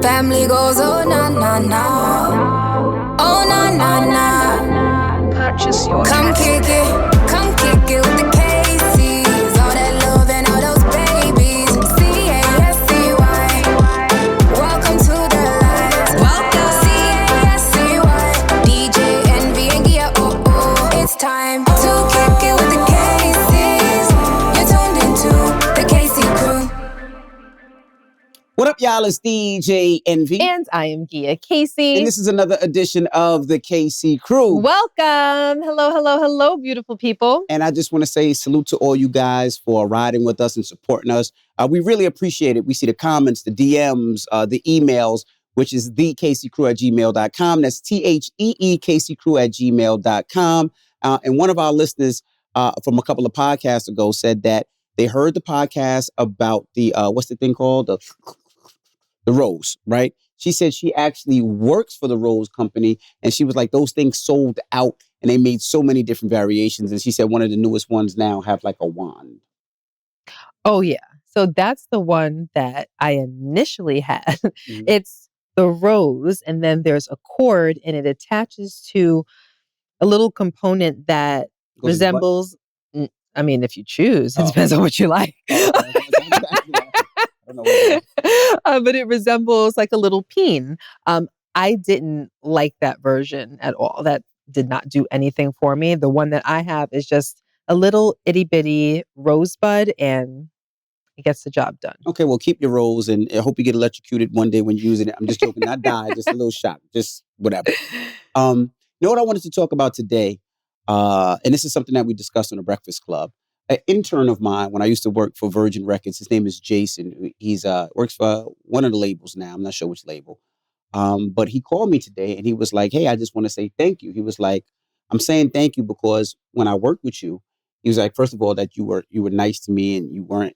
Family goes, oh na na na, oh na na na. Purchase your Come tracks kick today. come kick it with the Casey's. All that love and all those babies. C-A-S-C-Y. Welcome to the life. Welcome. C-A-S-C-Y. DJ Envy and Gia, oh oh. It's time to kick it with the Casey's. You're tuned into the Casey crew. What up, y'all? It's DJ Envy. And I am Gia Casey. And this is another edition of the KC Crew. Welcome. Hello, hello, hello, beautiful people. And I just want to say salute to all you guys for riding with us and supporting us. We really appreciate it. We see the comments, the DMs, the emails, which is thekccrew@gmail.com. That's THEEKCCrew@gmail.com. And one of our listeners from a couple of podcasts ago said that they heard the podcast about the, what's the thing called? The Rose, right? She said she actually works for the Rose company, and she was like, those things sold out, and they made so many different variations. And she said one of the newest ones now have like a wand. Oh, yeah. So that's the one that I initially had. Mhm. It's the rose, and then there's a cord, and it attaches to a little component that Goes in the butt? resembles, I mean, if you choose, it Oh. depends on what you like. I don't know what But it resembles like a little peen. I didn't like that version at all. That did not do anything for me. The one that I have is just a little itty bitty rosebud, and it gets the job done. Okay, well, keep your rose, and I hope you get electrocuted one day when you're using it. I'm just joking, not die, just a little shock, just whatever. You know what I wanted to talk about today? And this is something that we discussed on the Breakfast Club. An intern of mine, when I used to work for Virgin Records, his name is Jason. He's works for one of the labels now. I'm not sure which label. But he called me today and he was like, hey, I just want to say thank you. He was like, I'm saying thank you because when I worked with you, he was like, first of all, that you were nice to me and you weren't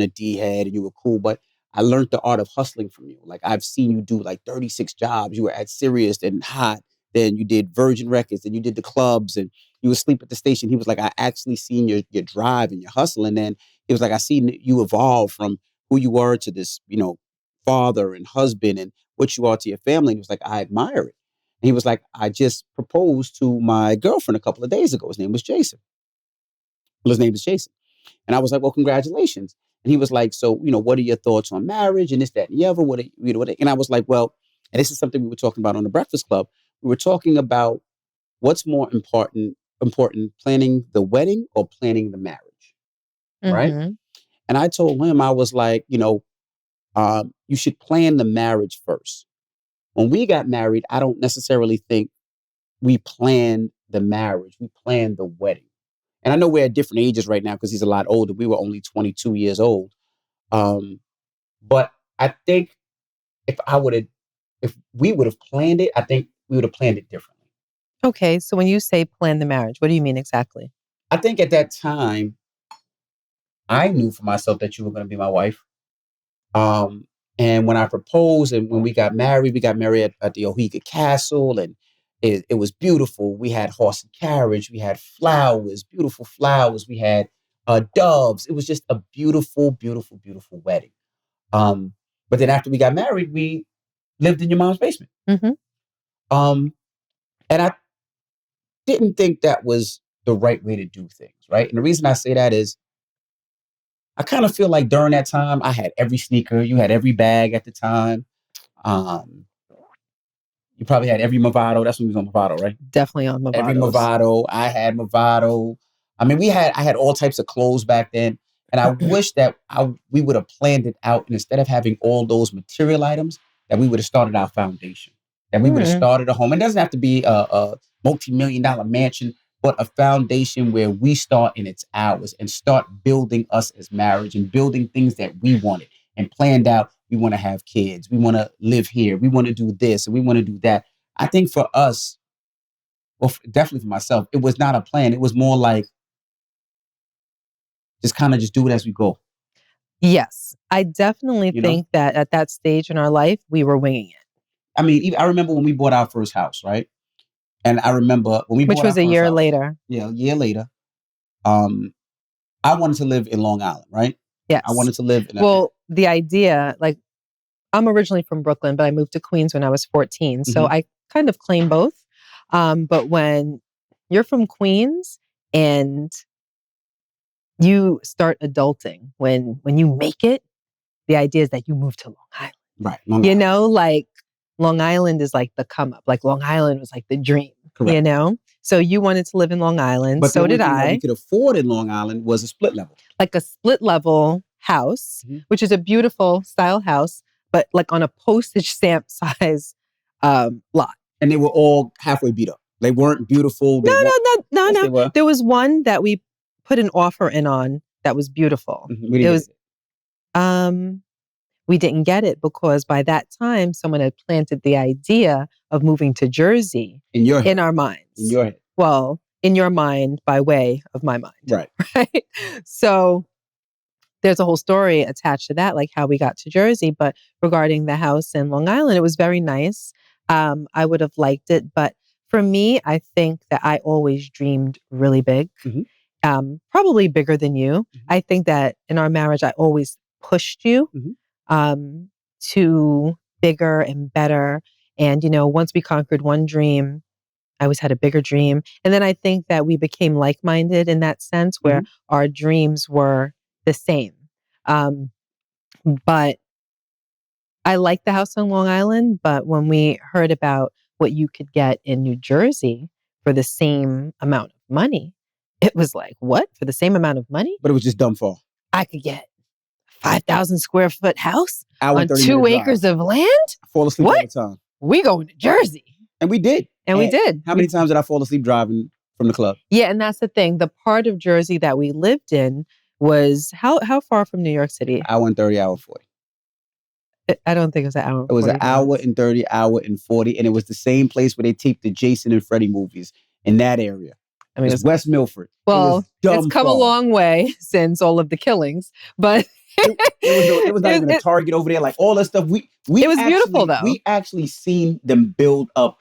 a D head and you were cool, but I learned the art of hustling from you. Like I've seen you do like 36 jobs. You were at Sirius and Hot, then you did Virgin Records, and you did the clubs, and you would sleep at the station. He was like, I actually seen your drive and your hustle. And then he was like, I seen you evolve from who you were to this, father and husband and what you are to your family. And he was like, I admire it. And he was like, I just proposed to my girlfriend a couple of days ago. His name was Jason. Well, his name is Jason. And I was like, well, congratulations. And he was like, so, what are your thoughts on marriage and this, that, and the other? And I was like, well, and this is something we were talking about on the Breakfast Club. We were talking about what's more important, planning the wedding or planning the marriage, right? Mhm. And I told him, I was like, you should plan the marriage first. When we got married, I don't necessarily think we planned the marriage. We planned the wedding. And I know we're at different ages right now because he's a lot older. We were only 22 years old. But I think if we would have planned it, I think we would have planned it differently. Okay, so when you say plan the marriage, what do you mean exactly? I think at that time, I knew for myself that you were going to be my wife. And when I proposed and when we got married at the Ohiga Castle, and it was beautiful. We had horse and carriage. We had flowers, beautiful flowers. We had doves. It was just a beautiful, beautiful, beautiful wedding. But then after we got married, we lived in your mom's basement. Mhm. And I didn't think that was the right way to do things, right? And the reason I say that is I kind of feel like during that time, I had every sneaker. You had every bag at the time. You probably had every Movado. That's when we was on Movado, right? Definitely on Movados. Every Movado. I had Movado. I mean, I had all types of clothes back then. And I wish that we would have planned it out. And instead of having all those material items, that we would have started our foundation. That we would have started a home. It doesn't have to be a multi-million-dollar mansion, but a foundation where we start and it's ours and start building us as marriage and building things that we wanted and planned out. We want to have kids. We want to live here. We want to do this and we want to do that. I think for us, well, definitely for myself, it was not a plan. It was more like just kind of just do it as we go. Yes, I definitely think that at that stage in our life, we were winging it. I mean, I remember when we bought our first house, right? And I remember when we Which bought was our a first year house, later. Yeah, a year later. I wanted to live in Long Island, right? Yes. I wanted to live in Well, the idea, like I'm originally from Brooklyn, but I moved to Queens when I was 14. So Mhm. I kind of claim both. But when you're from Queens and you start adulting, when you make it, the idea is that you move to Long Island. Right. Long You Island. know, like Long Island is like the come up. Like Long Island was like the dream, Correct. you know? So you wanted to live in Long Island. But the So only did thing that we I. could afford in Long Island was a split level. Like a split level house, Mhm. which is a beautiful style house, but like on a postage stamp size lot. And they were all halfway beat up. They weren't beautiful. They weren't, No, yes, no. they were. There was one that we put an offer in on that was beautiful. Mhm. We It didn't was get it. we didn't get it because by that time someone had planted the idea of moving to Jersey In your head. in our minds. In your head. Well, in your mind by way of my mind. Right. Right. So there's a whole story attached to that, like how we got to Jersey. But regarding the house in Long Island, it was very nice. I would have liked it. But for me, I think that I always dreamed really big, Mhm. probably bigger than you. Mhm. I think that in our marriage, I always pushed you Mhm. to bigger and better. And, you know, once we conquered one dream, I always had a bigger dream. And then I think that we became like minded in that sense where our dreams were the same. Um, but I liked the house on Long Island. But when we heard about what you could get in New Jersey for the same amount of money, it was like, what? For the same amount of money? But it was just dumb fall. I could get 5,000 square foot house Hour on and 30 2 minute drive. acres of land? Fall asleep all What? the time. We going to Jersey. And we did. And we did. How many times did I fall asleep driving from the club? Yeah, and that's the thing. The part of Jersey that we lived in was how far from New York City? Hour and 30, hour and 40. I don't think it was an hour. It was 40 an hour minutes. and 30, hour and 40. And it was the same place where they taped the Jason and Freddie movies in that area. I mean, It's West Milford. well, it's come a far. long way since all of the killings, but It was not even a Target over there. Like all that stuff. We It was beautiful, though. We actually seen them build up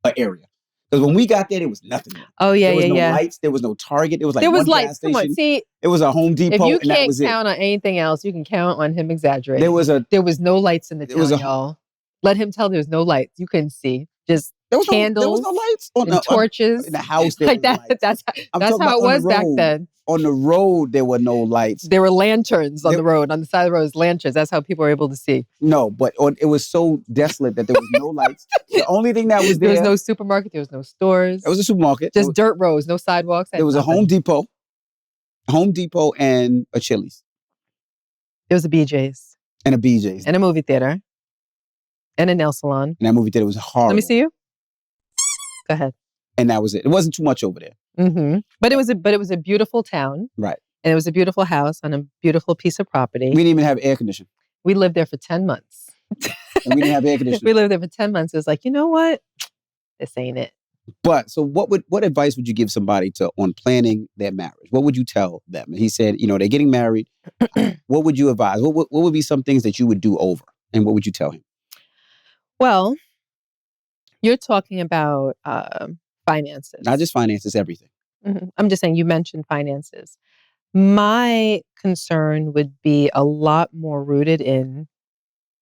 an area. Because when we got there was nothing there. Oh yeah, There was yeah, no yeah. lights. There was no Target. There was like There was one lights. gas Come on, station. see, It was a Home Depot, if you and that can't was it. count on anything else, you can count on him exaggerating. There was no lights in the It was town, a- y'all. Let him tell there was no lights. You couldn't see. Just there was candles no lights on and torches. in the house. There Like was that. lights. That's I'm how talking it about on the was back road. then. On the road, there were no lights. There were lanterns on There- the road. On the side of the road was lanterns. That's how people were able to see. No, but it was so desolate that there was no lights. The only thing that was There there, was no supermarket. There was no stores. it was a supermarket. Just dirt roads, no sidewalks. There was a Home Depot, and a Chili's There was a BJ's and a BJ's. and a movie theater and a nail salon. And that movie theater was horrible. Let me see you. Go ahead. And that was it. It wasn't too much over there. Mm-hmm. But it was a beautiful town, Right. and it was a beautiful house on a beautiful piece of property. We didn't even have air conditioning. We lived there for 10 months. And we didn't have air conditioning. We lived there for 10 months. It was like, you know what? This ain't it. But so what advice would you give somebody on planning their marriage? What would you tell them? And he said, they're getting married. What would you advise? What would be some things that you would do over? And what would you tell him? Well, you're talking about finances. Not just finances, everything. Mhm. I'm just saying, you mentioned finances. My concern would be a lot more rooted in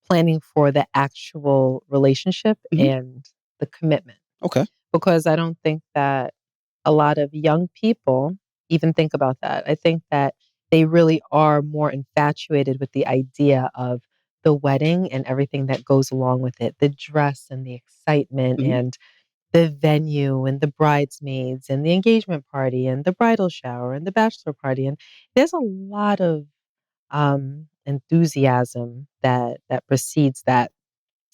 planning for the actual relationship Mhm. and the commitment. Okay. Because I don't think that a lot of young people even think about that. I think that they really are more infatuated with the idea of the wedding and everything that goes along with it, the dress and the excitement Mhm. and the venue and the bridesmaids and the engagement party and the bridal shower and the bachelor party. And there's a lot of enthusiasm that precedes that.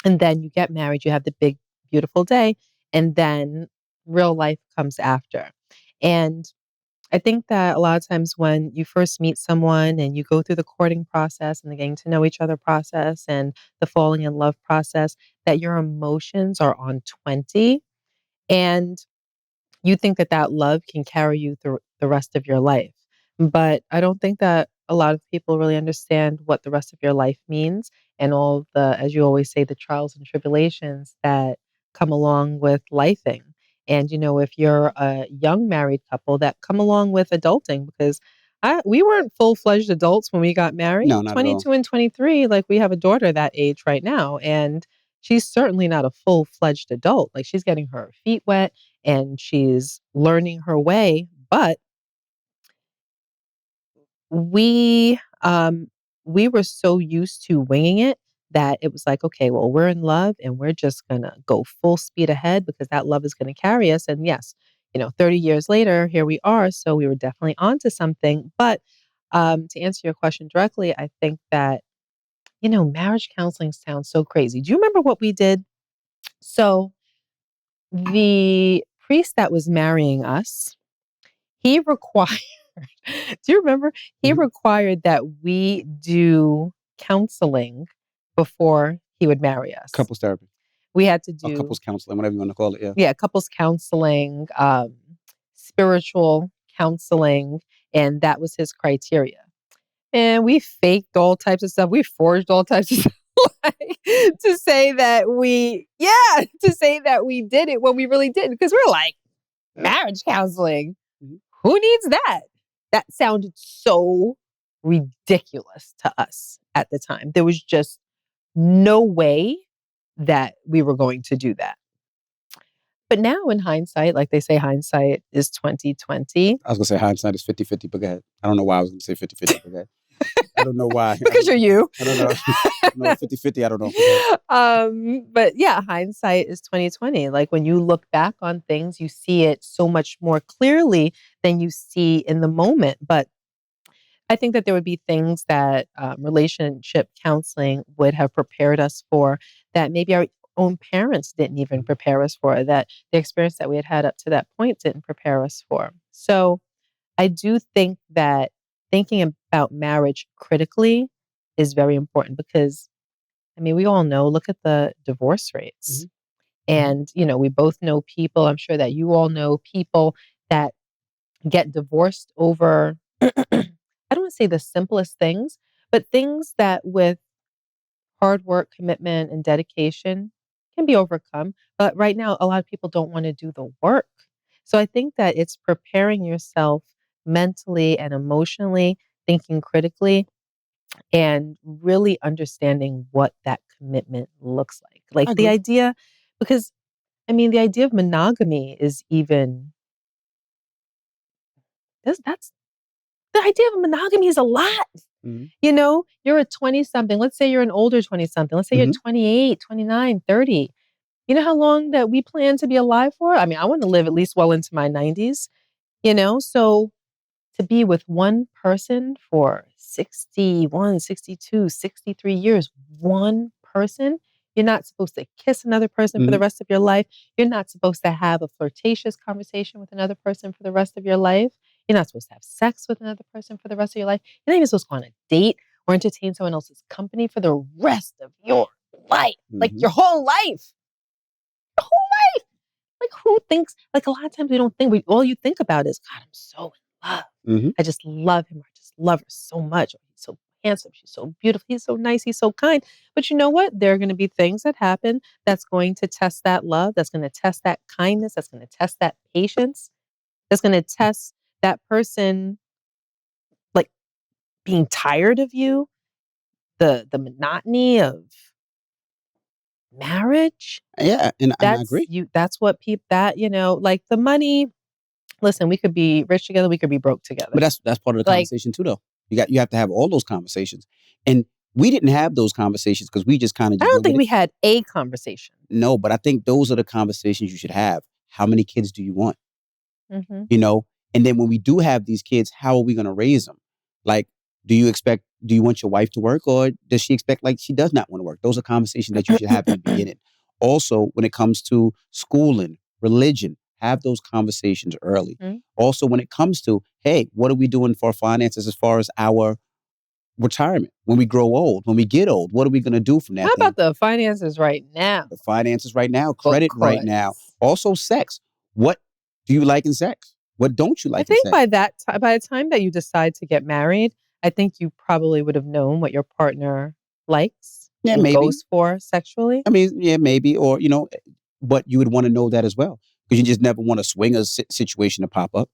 And then you get married, you have the big, beautiful day, and then real life comes after. And I think that a lot of times when you first meet someone and you go through the courting process and the getting to know each other process and the falling in love process, that your emotions are on 20 and you think that that love can carry you through the rest of your life. But I don't think that a lot of people really understand what the rest of your life means and all the, as you always say, the trials and tribulations that come along with lifing. And, if you're a young married couple, that come along with adulting, because We weren't full-fledged adults when we got married. No, not at all. 22 and 23, like we have a daughter that age right now, and she's certainly not a full-fledged adult. Like she's getting her feet wet and she's learning her way, but we we were so used to winging it that it was like, okay, well, we're in love and we're just gonna go full speed ahead because that love is gonna carry us. And yes, 30 years later, here we are. So we were definitely onto something. But to answer your question directly, I think that, marriage counseling sounds so crazy. Do you remember what we did? So the priest that was marrying us, he required, do you remember? He Mhm. required that we do counseling before he would marry us. Couples therapy We had to or do, couples counseling, whatever you want to call it. Yeah. yeah, couples counseling, spiritual counseling, and that was his criteria. And we faked all types of stuff. We forged all types of stuff like, to say that we did it when we really didn't. Because we're like, marriage counseling. Mhm. Who needs that? That sounded so ridiculous to us at the time. There was just no way that we were going to do that. But now in hindsight, like they say, hindsight is 2020. I was gonna say hindsight is 50-50, but go ahead. I don't know why I was gonna say 50-50, but go ahead. I don't know why. Because you're you. I don't know. No, 50-50, I don't know. Go ahead. But yeah, hindsight is 2020. Like when you look back on things, you see it so much more clearly than you see in the moment. But I think that there would be things that relationship counseling would have prepared us for that maybe our own parents didn't even prepare us for, that the experience that we had up to that point didn't prepare us for. So I do think that thinking about marriage critically is very important because, we all know, look at the divorce rates. And, we both know people, I'm sure that you all know people that get divorced over, I don't want to say the simplest things, but things that with hard work, commitment, and dedication can be overcome. But right now, a lot of people don't want to do the work. So I think that it's preparing yourself mentally and emotionally, thinking critically, and really understanding what that commitment looks like. I Like the agree. idea, because the idea of monogamy is even, that's the idea of monogamy is a lot. Mhm. You're a 20 something. Let's say you're an older 20 something. Let's say you're Mhm. 28, 29, 30. You know how long that we plan to be alive for? I want to live at least well into my 90s, So to be with one person for 61, 62, 63 years, one person, you're not supposed to kiss another person for the Mhm. rest of your life. You're not supposed to have a flirtatious conversation with another person for the rest of your life. You're not supposed to have sex with another person for the rest of your life. You're not even supposed to go on a date or entertain someone else's company for the rest of your life. Like Mhm. your whole life. Your whole life. Like who thinks, like a lot of times we don't think, all you think about is, God, I'm so in love. Mhm. I just love him. I just love her so much. He's so handsome. She's so beautiful. He's so nice. He's so kind. But you know what? There are going to be things that happen that's going to test that love, that's going to test that kindness, that's going to test that patience, that's going to test that person like being tired of you, the monotony of marriage. Yeah, and I agree. That's what people that, like the money. Listen, we could be rich together, we could be broke together. But that's part of the Like, conversation too, though. You have to have all those conversations, and we didn't have those conversations because we just kind of I just don't went with think it. we had a conversation. No, but I think those are the conversations you should have. How many kids do you want? Mm-hmm. And then when we do have these kids, how are we going to raise them? Like, do you want your wife to work, or does she expect, like, she does not want to work? Those are conversations that you should have in the beginning. Also, when it comes to schooling, religion, have those conversations early. Mhm. Also, when it comes to, hey, what are we doing for finances as far as our retirement? When we grow old, when we get old, what are we going to do from that How thing? about the finances right now? The finances right now, credit right now, Because also sex. What do you like in sex? What don't you I like in think sex? by the time that you decide to get married, I think you probably would have known what your partner likes Yeah, and maybe. goes for sexually. Yeah, maybe, or but you would want to know that as well because you just never want a swinger situation to pop up.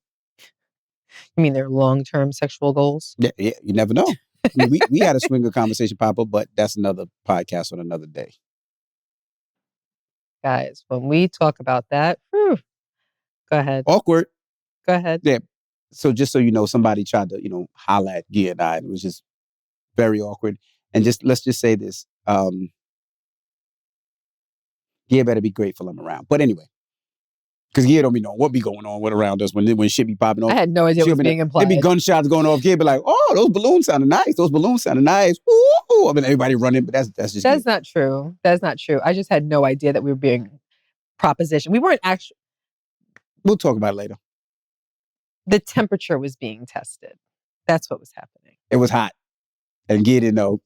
You mean their long-term sexual goals? Yeah, you never know. I mean, we had a swinger conversation pop up, but that's another podcast on another day. Guys, when we talk about that, whew, go ahead. Awkward. Go ahead. Yeah. So just so you know, somebody tried to, holler at Gia and I. And it was just very awkward. And let's just say this. Gia better be grateful I'm around. But anyway, because Gia don't be knowing what be going on with around us when shit be popping off. I had no idea what was being implied. There be gunshots going off. Gia be like, oh, those balloons sounded nice. Those balloons sounded nice. Ooh. I mean, everybody running, but that's just That's not true. That's not true. I just had no idea that we were being propositioned. We weren't actually. We'll talk about it later. The temperature was being tested. That's what was happening. It was hot. And Gia didn't know.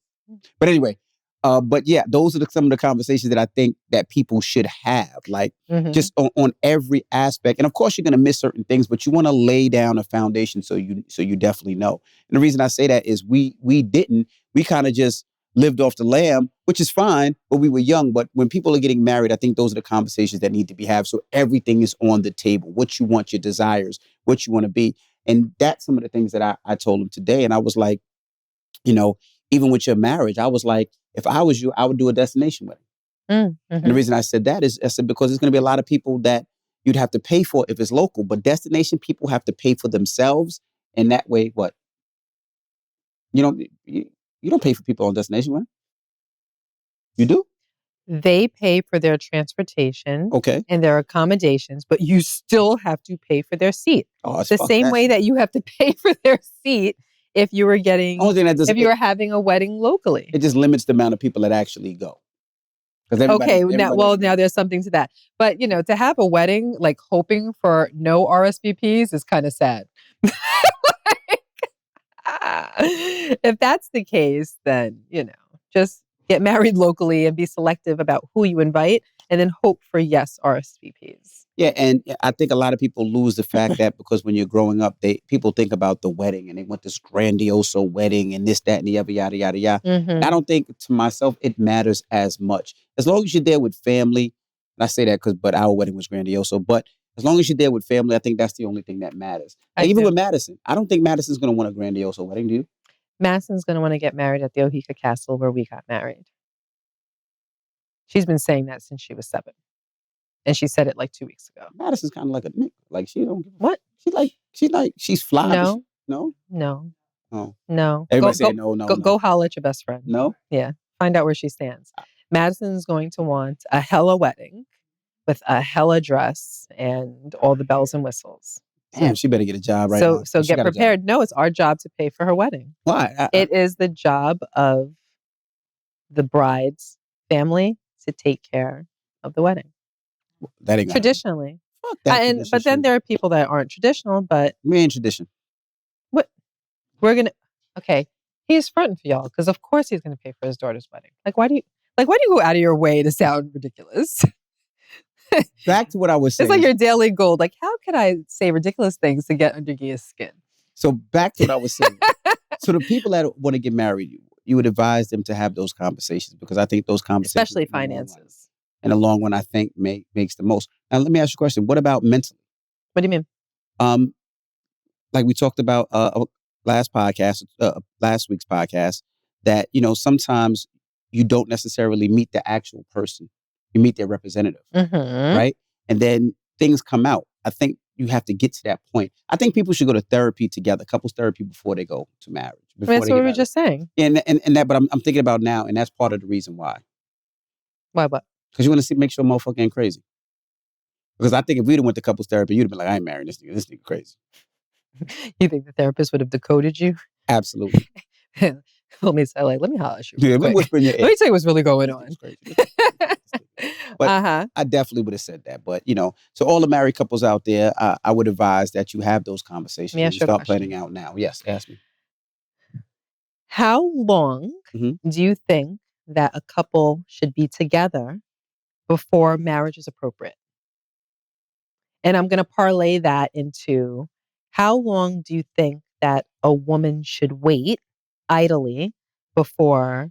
But anyway, but yeah, those are some of the conversations that I think that people should have, like just on every aspect. And of course, you're going to miss certain things, but you want to lay down a foundation so you definitely know. And the reason I say that is we kind of just lived off the lamb, which is fine, but we were young. But when people are getting married, I think those are the conversations that need to be had. So everything is on the table, what you want, your desires, what you want to be. And that's some of the things that I told him today. And I was like, even with your marriage, I was like, if I was you, I would do a destination wedding. And the reason I said that is I said, because there's going to be a lot of people that you'd have to pay for if it's local, but destination people have to pay for themselves. And that way, what? You don't pay for people on destination wedding. You do? They pay for their transportation Okay. and their accommodations, but you still have to pay for their seat. Oh, the same way that you have to pay for their seat if you were if you were having a wedding locally. It just limits the amount of people that actually go. Now there's something to that. But, to have a wedding, like hoping for no RSVPs is kind of sad. If that's the case, then, just get married locally and be selective about who you invite and then hope for yes RSVPs. Yeah, and I think a lot of people lose the fact that because when you're growing up, people think about the wedding and they want this grandiose wedding and this, that, and the other, yada, yada, yada. I don't think, to myself, it matters as much. As long as you're there with family, and I say that but our wedding was grandiose, but as long as you're there with family, I think that's the only thing that matters. Even with Madison, I don't think Madison's going to want a grandiose wedding, do you? Madison's going to want to get married at the Ohika Castle where we got married. She's been saying that since she was 7. And she said it like 2 weeks ago. Madison's kind of like a nigga. Like she don't. What? She's fly. No. No? Oh. No. Everybody say no. Go holler at your best friend. No? Yeah. Find out where she stands. Madison's going to want a hella wedding with a hella dress and all the bells and whistles. Damn, she better get a job right now. So get prepared. No, it's our job to pay for her wedding. Why? It is the job of the bride's family to take care of the wedding. That ain't traditionally. Fuck that. But then there are people that aren't traditional, but we ain't tradition. What? We're gonna okay. He's fronting for y'all because of course he's gonna pay for his daughter's wedding. Why do you go out of your way to sound ridiculous? Back to what I was saying. It's like your daily goal. Like, how can I say ridiculous things to get under Gia's skin? So back to what I was saying. So the people that want to get married, you would advise them to have those conversations because I think those conversations, especially finances, in the long run, I think makes the most. Now, let me ask you a question. What about mentally? What do you mean? Like we talked about last week's podcast, that sometimes you don't necessarily meet the actual person. You meet their representative, right? And then things come out. I think you have to get to that point. I think people should go to therapy together, couples therapy, before they go to marriage. That's what we were just saying. Yeah, and that, but I'm thinking about now, and that's part of the reason why. Why what? Because you want to make sure motherfucker ain't crazy. Because I think if we'd have went to couples therapy, you'd have been like, I ain't marrying this nigga. This nigga crazy. You think the therapist would have decoded you? Absolutely. Let me holler at you. Yeah, let me whisper in your ear. Let me tell you what's really going on. But I definitely would have said that. But, so all the married couples out there, I would advise that you have those conversations and you start planning out now. Yes, ask me. How long do you think that a couple should be together before marriage is appropriate? And I'm going to parlay that into how long do you think that a woman should wait idly before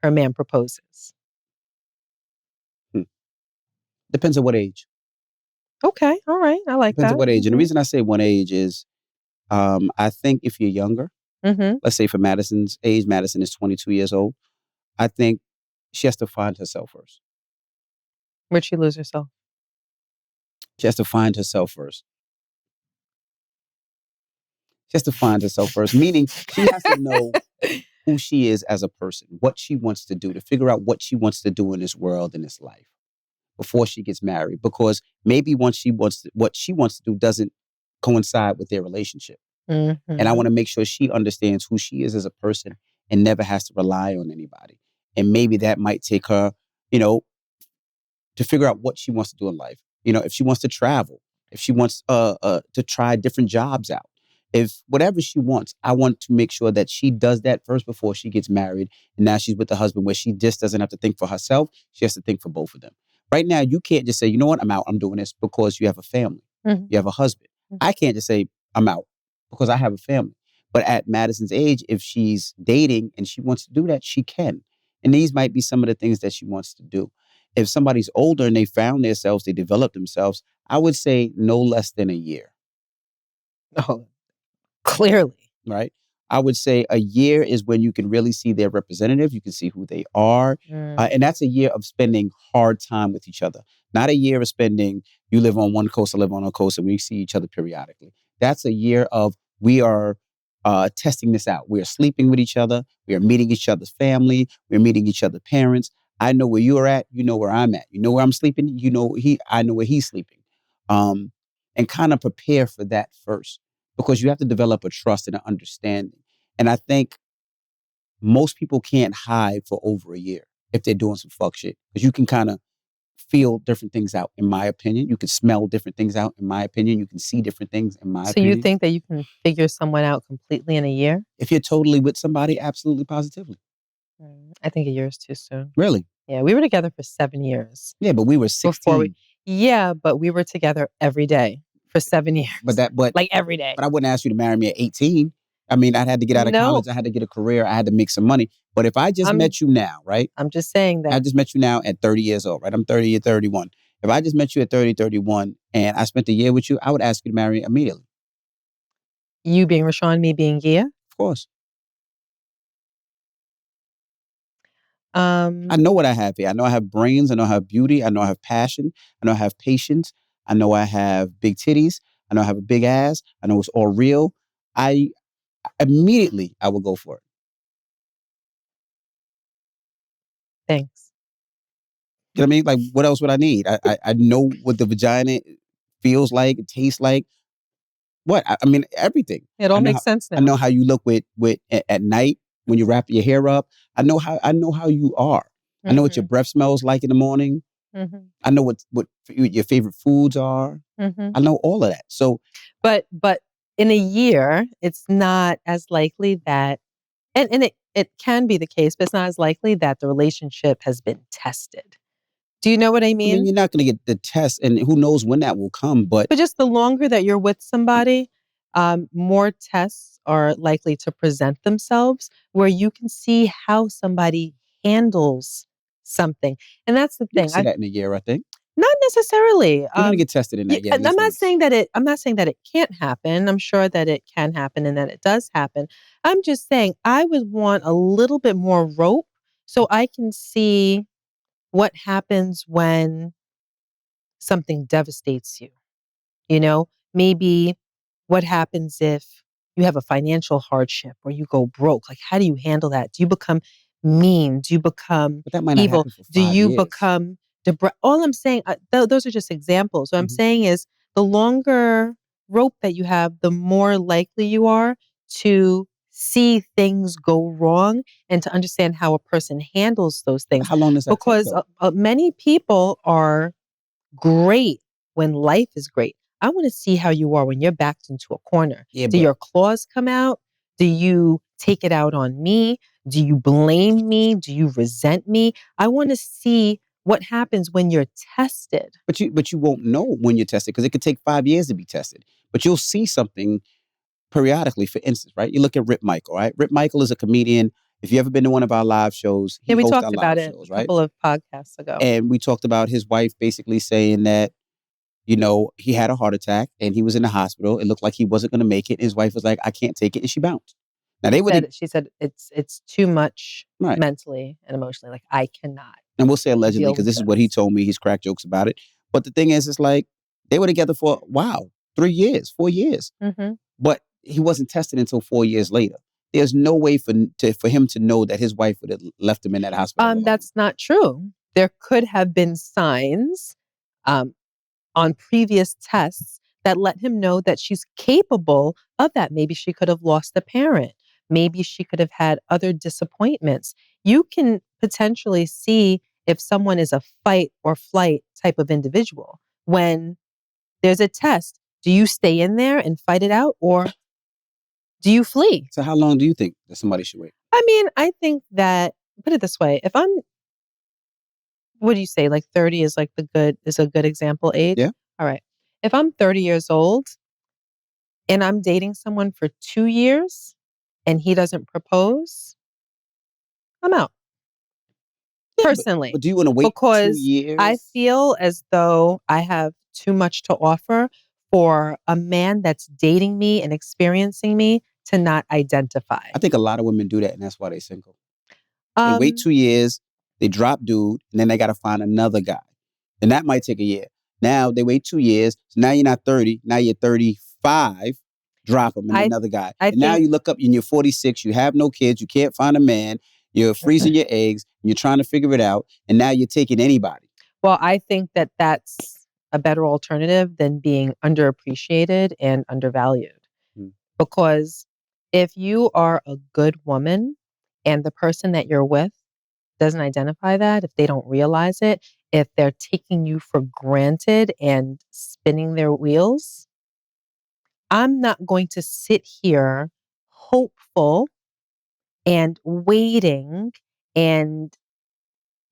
her man proposes? Depends on what age. Okay, all right. I like that. Depends on what age. And the reason I say one age is I think if you're younger, Mm-hmm. let's say for Madison's age, Madison is 22 years old. I think she has to find herself first. Where'd she lose herself? She has to find herself first. She has to find herself first, meaning she has to know who she is as a person, what she wants to do, to figure out what she wants to do in this world, in this life, before she gets married. Because maybe what she wants to do doesn't coincide with their relationship. And I Mm-hmm. want to make sure she understands who she is as a person and never has to rely on anybody. And maybe that might take her, to figure out what she wants to do in life. If she wants to travel, if she wants to try different jobs out, if whatever she wants, I want to make sure that she does that first before she gets married. And now she's with the husband where she just doesn't have to think for herself. She has to think for both of them. Right now, you can't just say, you know what, I'm out, I'm doing this, because you have a family. Mm-hmm. You have a husband. I can't just say, I'm out, because I have a family. But at Madison's age, if she's dating and she wants to do that, she can. And these might be some of the things that she wants to do. If somebody's older and they found themselves, they developed themselves, I would say no less than a year, Oh, clearly. right? I would say a year is when you can really see their representative. You can see who they are. And that's a year of spending hard time with each other. Not a year of spending, you live on one coast, I live on a coast, and we see each other periodically. That's a year of, we are testing this out. We are sleeping with each other. We are meeting each other's family. We're meeting each other's parents. I know where you are at. You know where I'm at. You know where I'm sleeping. I know where he's sleeping. And kind of prepare for that first, because you have to develop a trust and an understanding. And I think most people can't hide for over a year if they're doing some fuck shit, because you can kind of feel different things out, in my opinion. You can smell different things out, in my opinion. You can see different things, in my So opinion. you think that you can figure someone out completely in a year? If you're totally with somebody, absolutely, positively. I think a year is too soon. Really? Yeah, we were together for 7 years. Yeah, but we were 16. Before yeah, but we were together every day for 7 years. But like every day. But I wouldn't ask you to marry me at 18. I mean, I had to get out of No. college. I had to get a career. I had to make some money. But if I just met you now, right? I'm just saying that. I just met you now at 30 years old, right? I'm 30, you're 31. If I just met you at 30, 31, and I spent a year with you, I would ask you to marry immediately. You being Rashawn, me being Gia? Of course. I know what I have here. I know I have brains. I know I have beauty. I know I have passion. I know I have patience. I know I have big titties. I know I have a big ass. I know it's all real. I will go for it. Thanks. You know what I mean? Like, what else would I need? I know what the vagina feels like, tastes like. What? I mean, everything. It all makes sense now. I know how you look with at night when you wrap your hair up. I know how you are. I know what your breath smells like in the morning. I know what your favorite foods are. I know all of that. So, but in a year, it's not as likely that, and it can be the case, but it's not as likely that the relationship has been tested. Do you know what I mean? I mean, you're not going to get the test, and who knows when that will come. But just the longer that you're with somebody, more tests are likely to present themselves where you can see how somebody handles something. And that's the thing. You can see that in a year, I think. Not necessarily. You're going to get tested in that year. I'm not saying that it can't happen. I'm sure that it can happen and that it does happen. I'm just saying I would want a little bit more rope so I can see what happens when something devastates you. You know, maybe what happens if you have a financial hardship or you go broke? Like, how do you handle that? Do you become mean? Do you become but that might not evil? happen for 5 Do you years. become all I'm saying, those are just examples. What I'm saying is the longer rope that you have, the more likely you are to see things go wrong and to understand how a person handles those things. How long does that take, because many people are great when life is great. I want to see how you are when you're backed into a corner. Yeah, Do your claws come out? Do you take it out on me? Do you blame me? Do you resent me? I want to see what happens when you're tested. But you won't know when you're tested because it could take 5 years to be tested. But you'll see something periodically. For instance, right? You look at Rip Michael, right? Rip Michael is a comedian. If you ever been to one of our live shows, we hosts talked our about live it shows, a right? couple of podcasts ago. And we talked about his wife basically saying that, he had a heart attack and he was in the hospital. It looked like he wasn't going to make it. His wife was like, I can't take it. And she bounced. Now they would, She said it's too much right. mentally and emotionally. Like, I cannot. And we'll say allegedly deal because with this is what he this. told me. He's cracked jokes about it. But the thing is, it's like they were together for, 3 years, 4 years. Mm-hmm. But he wasn't tested until 4 years later. There's no way for him to know that his wife would have left him in that hospital alone. That's not true. There could have been signs on previous tests that let him know that she's capable of that. Maybe she could have lost a parent. Maybe she could have had other disappointments. You can potentially see if someone is a fight or flight type of individual. When there's a test, do you stay in there and fight it out, or do you flee? So how long do you think that somebody should wait? I mean, I think that, put it this way, if I'm, what do you say, like 30 is like a good example age? Yeah. All right. If I'm 30 years old and I'm dating someone for 2 years and he doesn't propose, I'm out. Personally. But do you want to wait 2 because years? I feel as though I have too much to offer for a man that's dating me and experiencing me to not identify. I think a lot of women do that, and that's why they're single. They wait 2 years, they drop dude, and then they got to find another guy. And that might take a year. Now they wait 2 years, so now you're not 30, now you're 35, drop him and another guy. And now you look up and you're 46, you have no kids, you can't find a man, you're freezing your eggs, and you're trying to figure it out, and now you're taking anybody. Well, I think that that's a better alternative than being underappreciated and undervalued. Because if you are a good woman and the person that you're with doesn't identify that, if they don't realize it, if they're taking you for granted and spinning their wheels, I'm not going to sit here hopeful and waiting and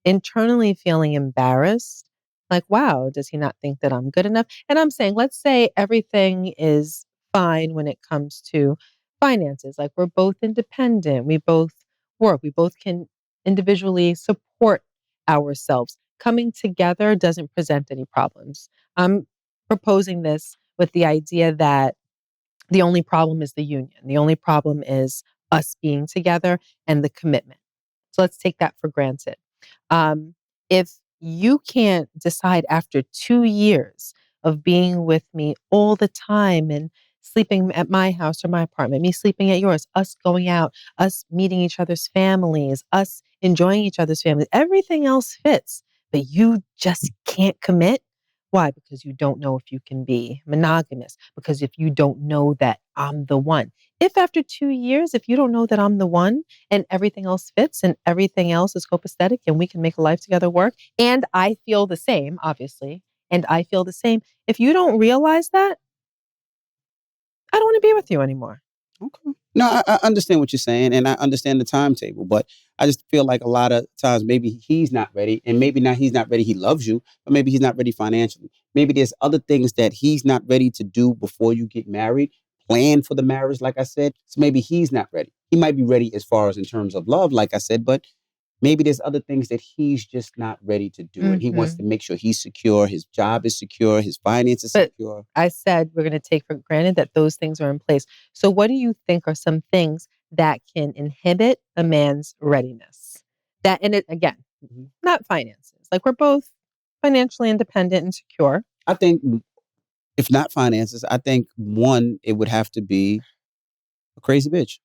internally feeling embarrassed. Like, wow, does he not think that I'm good enough? And I'm saying, let's say everything is fine when it comes to finances. Like, we're both independent. We both work. We both can individually support ourselves. Coming together doesn't present any problems. I'm proposing this with the idea that the only problem is the union. The only problem is us being together and the commitment. So let's take that for granted. If you can't decide after 2 years of being with me all the time and sleeping at my house or my apartment, me sleeping at yours, us going out, us meeting each other's families, us enjoying each other's families, everything else fits, but you just can't commit. Why? Because you don't know if you can be monogamous. Because if you don't know that I'm the one. If after 2 years, if you don't know that I'm the one and everything else fits and everything else is copacetic and we can make a life together work, and I feel the same, obviously, and I feel the same. If you don't realize that, I don't want to be with you anymore. Okay. No, I understand what you're saying, and I understand the timetable, but I just feel like a lot of times maybe he's not ready, and maybe not he's not ready. He loves you, but maybe he's not ready financially. Maybe there's other things that he's not ready to do before you get married. Plan for the marriage, like I said. So maybe he's not ready. He might be ready as far as in terms of love, like I said, but maybe there's other things that he's just not ready to do. And he wants to make sure he's secure, his job is secure, his finances But secure. I said we're going to take for granted that those things are in place. So what do you think are some things that can inhibit a man's readiness? That, and it, again, not finances. Like, we're both financially independent and secure. I think if not finances, I think one, it would have to be a crazy bitch.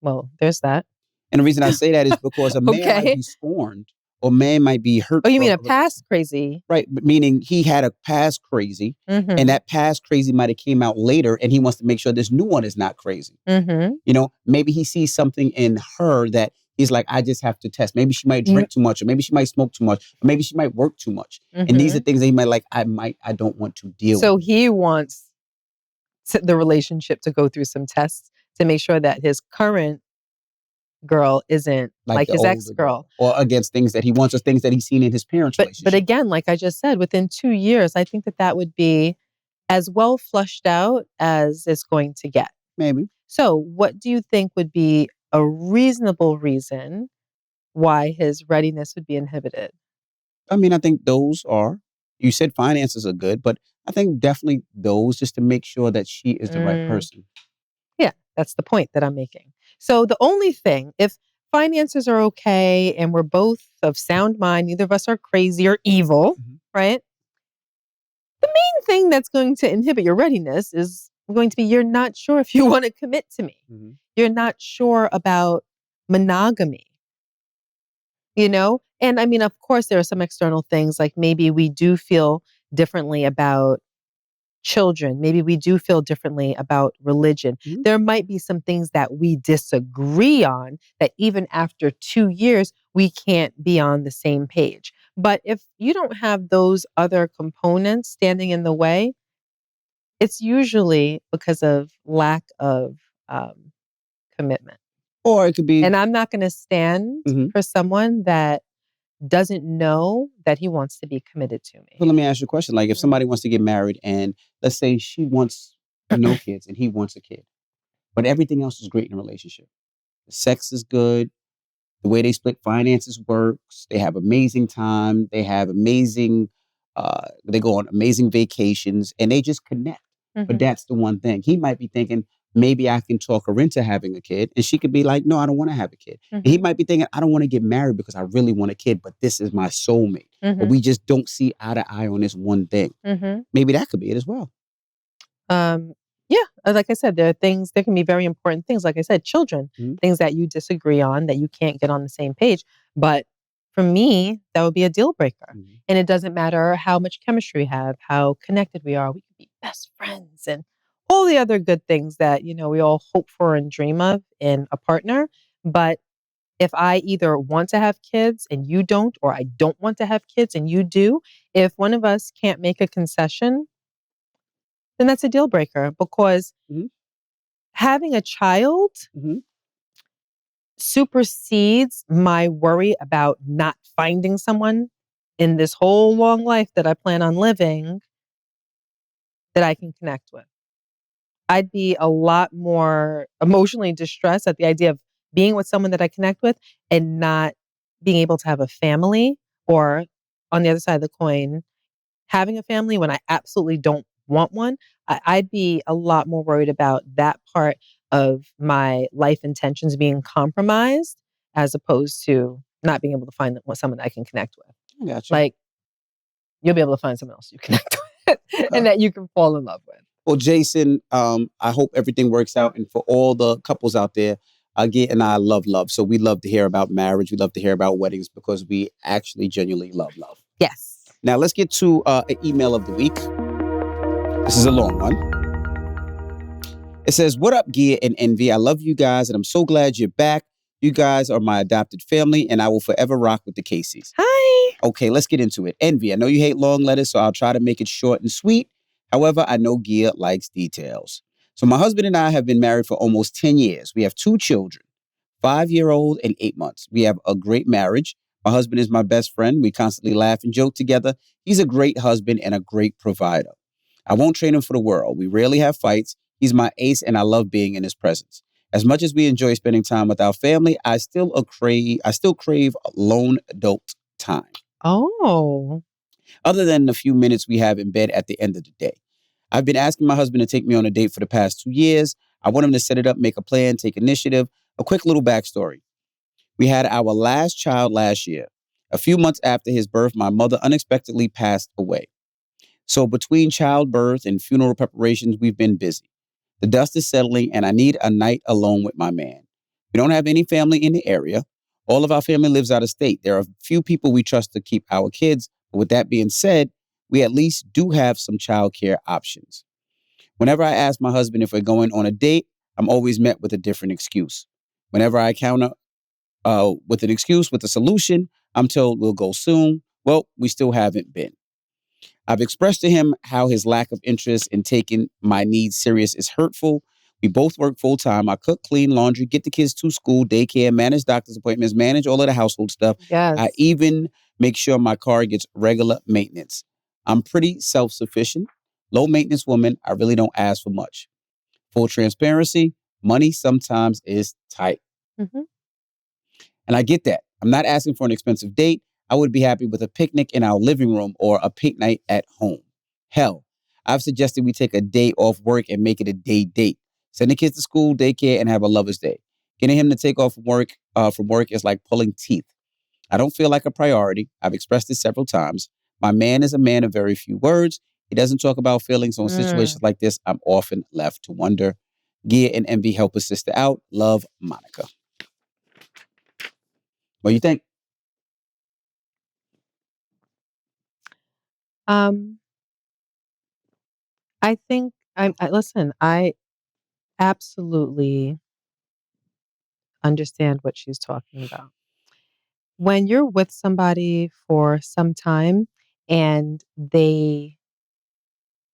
Well, there's that. And the reason I say that is because a man might be scorned or man might be hurt. Oh, you mean a past crazy? Right. But meaning he had a past crazy and that past crazy might have came out later and he wants to make sure this new one is not crazy. You know, maybe he sees something in her that he's like, I just have to test. Maybe she might drink too much, or maybe she might smoke too much, or maybe she might work too much. And these are things that he might like, I don't want to deal with. So he wants the relationship to go through some tests to make sure that his current girl isn't like his ex-girl. Or against things that he wants or things that he's seen in his parents' relationship. But again, like I just said, within 2 years, I think that would be as well flushed out as it's going to get. Maybe. So what do you think would be a reasonable reason why his readiness would be inhibited? I mean, I think those are You said finances are good, but I think definitely those just to make sure that she is the right person. Yeah, that's the point that I'm making. So the only thing, if finances are okay and we're both of sound mind, neither of us are crazy or evil, Mhm. right? The main thing that's going to inhibit your readiness is going to be you're not sure if you want to commit to me. Mhm. You're not sure about monogamy, you know? And I mean, of course, there are some external things like maybe we do feel differently about children. Maybe we do feel differently about religion. Mhm. There might be some things that we disagree on that even after 2 years, we can't be on the same page. But if you don't have those other components standing in the way, it's usually because of lack of commitment. Or it could be, And I'm not going to stand Mhm. for someone that doesn't know that he wants to be committed to so me. let me ask you a question. Like if Mhm. somebody wants to get married and let's say she wants no kids and he wants a kid, but everything else is great in a relationship. The sex is good. The way they split finances works. They have amazing time. They have amazing, they go on amazing vacations and they just connect. But Mhm. that's the one thing. He might be thinking, maybe I can talk her into having a kid. And she could be like, no, I don't want to have a kid. And he Mhm. might be thinking, I don't want to get married because I really want a kid, but this is my soulmate. But Mhm. we just don't see eye to eye on this one thing. Mhm. Maybe that could be it as well. Um, yeah, like I said, there can be very important things. Like I said, children, Mhm. things that you disagree on, that you can't get on the same page. But for me, that would be a deal breaker. Mhm. And it doesn't matter how much chemistry we have, how connected we are. We could be best friends and all the other good things that, we all hope for and dream of in a partner. But if I either want to have kids and you don't, or I don't want to have kids and you do, if one of us can't make a concession, then that's a deal breaker because Mhm. having a child Mhm. supersedes my worry about not finding someone in this whole long life that I plan on living that I can connect with. I'd be a lot more emotionally distressed at the idea of being with someone that I connect with and not being able to have a family, or on the other side of the coin, having a family when I absolutely don't want one. I'd be a lot more worried about that part of my life intentions being compromised as opposed to not being able to find someone I can connect with. I got you. Like, you'll be able to find someone else you connect with Okay. and that you can fall in love with. Well, Jason, I hope everything works out. And for all the couples out there, Agit and I love love. So we love to hear about marriage. We love to hear about weddings because we actually genuinely love love. Yes. Now, let's get to an email of the week. This is a long one. It says, "What up, Gia and Envy? I love you guys, and I'm so glad you're back. You guys are my adopted family, and I will forever rock with the Caseys." Hi. Okay, let's get into it. Envy, I know you hate long letters, so I'll try to make it short and sweet. However, I know Gia likes details. So my husband and I have been married for almost 10 years. We have 2 children, 5-year-old and 8 months. We have a great marriage. My husband is my best friend. We constantly laugh and joke together. He's a great husband and a great provider. I won't trade him for the world. We rarely have fights. He's my ace and I love being in his presence. As much as we enjoy spending time with our family, I still crave lone adult time, Oh. other than the few minutes we have in bed at the end of the day. I've been asking my husband to take me on a date for the past 2 years. I want him to set it up, make a plan, take initiative. A quick little backstory. We had our last child last year. A few months after his birth, my mother unexpectedly passed away. So between childbirth and funeral preparations, we've been busy. The dust is settling and I need a night alone with my man. We don't have any family in the area. All of our family lives out of state. There are few people we trust to keep our kids. But with that being said, we at least do have some childcare options. Whenever I ask my husband if we're going on a date, I'm always met with a different excuse. Whenever I counter with an excuse, with a solution, I'm told we'll go soon. Well, we still haven't been. I've expressed to him how his lack of interest in taking my needs serious is hurtful. We both work full time. I cook, clean, laundry, get the kids to school, daycare, manage doctor's appointments, manage all of the household stuff. I Yes. even make sure my car gets regular maintenance. I'm pretty self-sufficient. Low maintenance woman. I really don't ask for much. Full transparency, money sometimes is tight. Mhm. And I get that. I'm not asking for an expensive date. I would be happy with a picnic in our living room or a picnic night at home. Hell, I've suggested we take a day off work and make it a day date. Send the kids to school, daycare, and have a lover's day. Getting him to take off from work is like pulling teeth. I don't feel like a priority. I've expressed this several times. My man is a man of very few words. He doesn't talk about feelings. So in situations like this, I'm often left to wonder. Gia and Envy help a sister out. Love, Monica. What do you think? I think listen, I absolutely understand what she's talking about. When you're with somebody for some time and they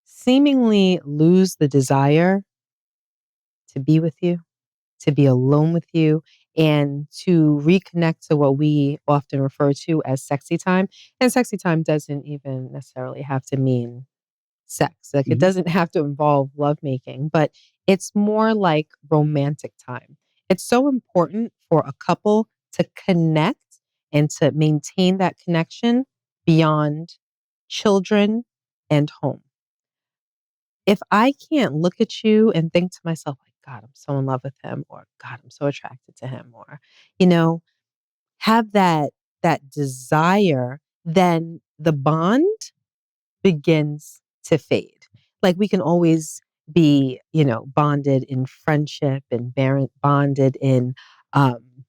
seemingly lose the desire to be with you, to be alone with you, and to reconnect to what we often refer to as sexy time. And sexy time doesn't even necessarily have to mean sex. Like it Mhm. doesn't have to involve lovemaking, but it's more like romantic time. It's so important for a couple to connect and to maintain that connection beyond children and home. If I can't look at you and think to myself, like, God, I'm so in love with him, or God, I'm so attracted to him, or, you know, have that desire, then the bond begins to fade. Like we can always be, bonded in friendship and bonded in um,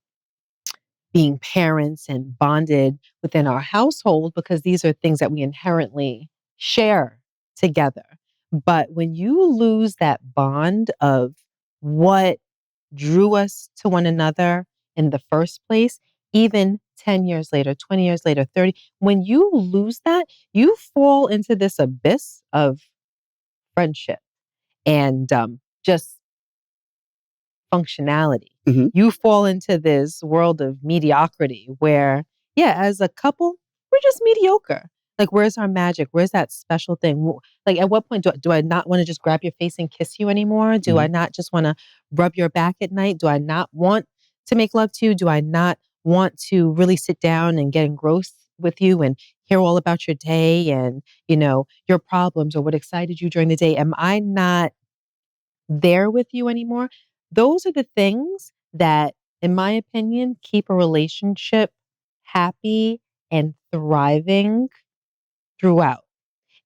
being parents and bonded within our household because these are things that we inherently share together. But when you lose that bond of what drew us to one another in the first place, even 10 years later, 20 years later, 30, when you lose that, you fall into this abyss of friendship and just functionality. Mhm. You fall into this world of mediocrity where, yeah, as a couple, we're just mediocre. Like, where's our magic? Where's that special thing? Like, at what point do I not want to just grab your face and kiss you anymore? Do I Mhm. not just want to rub your back at night? Do I not want to make love to you? Do I not want to really sit down and get engrossed with you and hear all about your day and, your problems or what excited you during the day? Am I not there with you anymore? Those are the things that, in my opinion, keep a relationship happy and thriving throughout.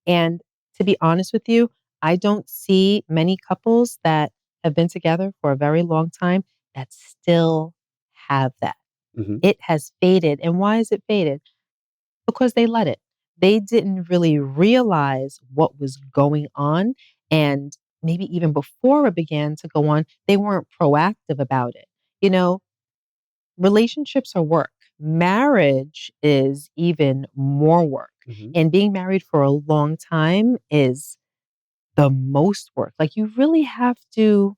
And to be honest with you, I don't see many couples that have been together for a very long time that still have that. Mhm. It has faded. And why is it faded? Because they let it. They didn't really realize what was going on. And maybe even before it began to go on, they weren't proactive about it. You know, relationships are work. Marriage is even more work. Mhm. And being married for a long time is the most work. Like you have to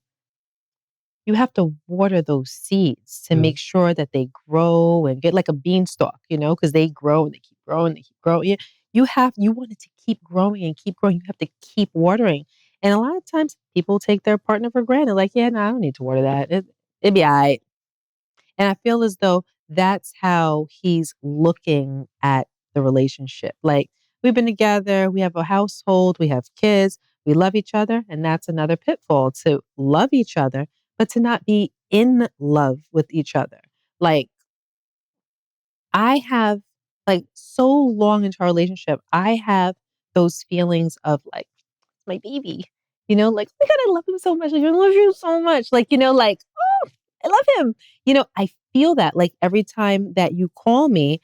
water those seeds to Mhm. make sure that they grow and get like a beanstalk, because they grow and they keep growing, they keep growing. You want it to keep growing and keep growing. You have to keep watering. And a lot of times people take their partner for granted. Like, yeah, no, I don't need to water that. It'd be all right. And I feel as though that's how he's looking at the relationship. Like, we've been together, we have a household, we have kids, we love each other. And that's another pitfall, to love each other, but to not be in love with each other. Like, I have, like, so long into our relationship, I have those feelings of like, my baby, like, oh my God, I love him so much. Like, I love you so much. Like, like, oh, I love him. I feel that like every time that you call me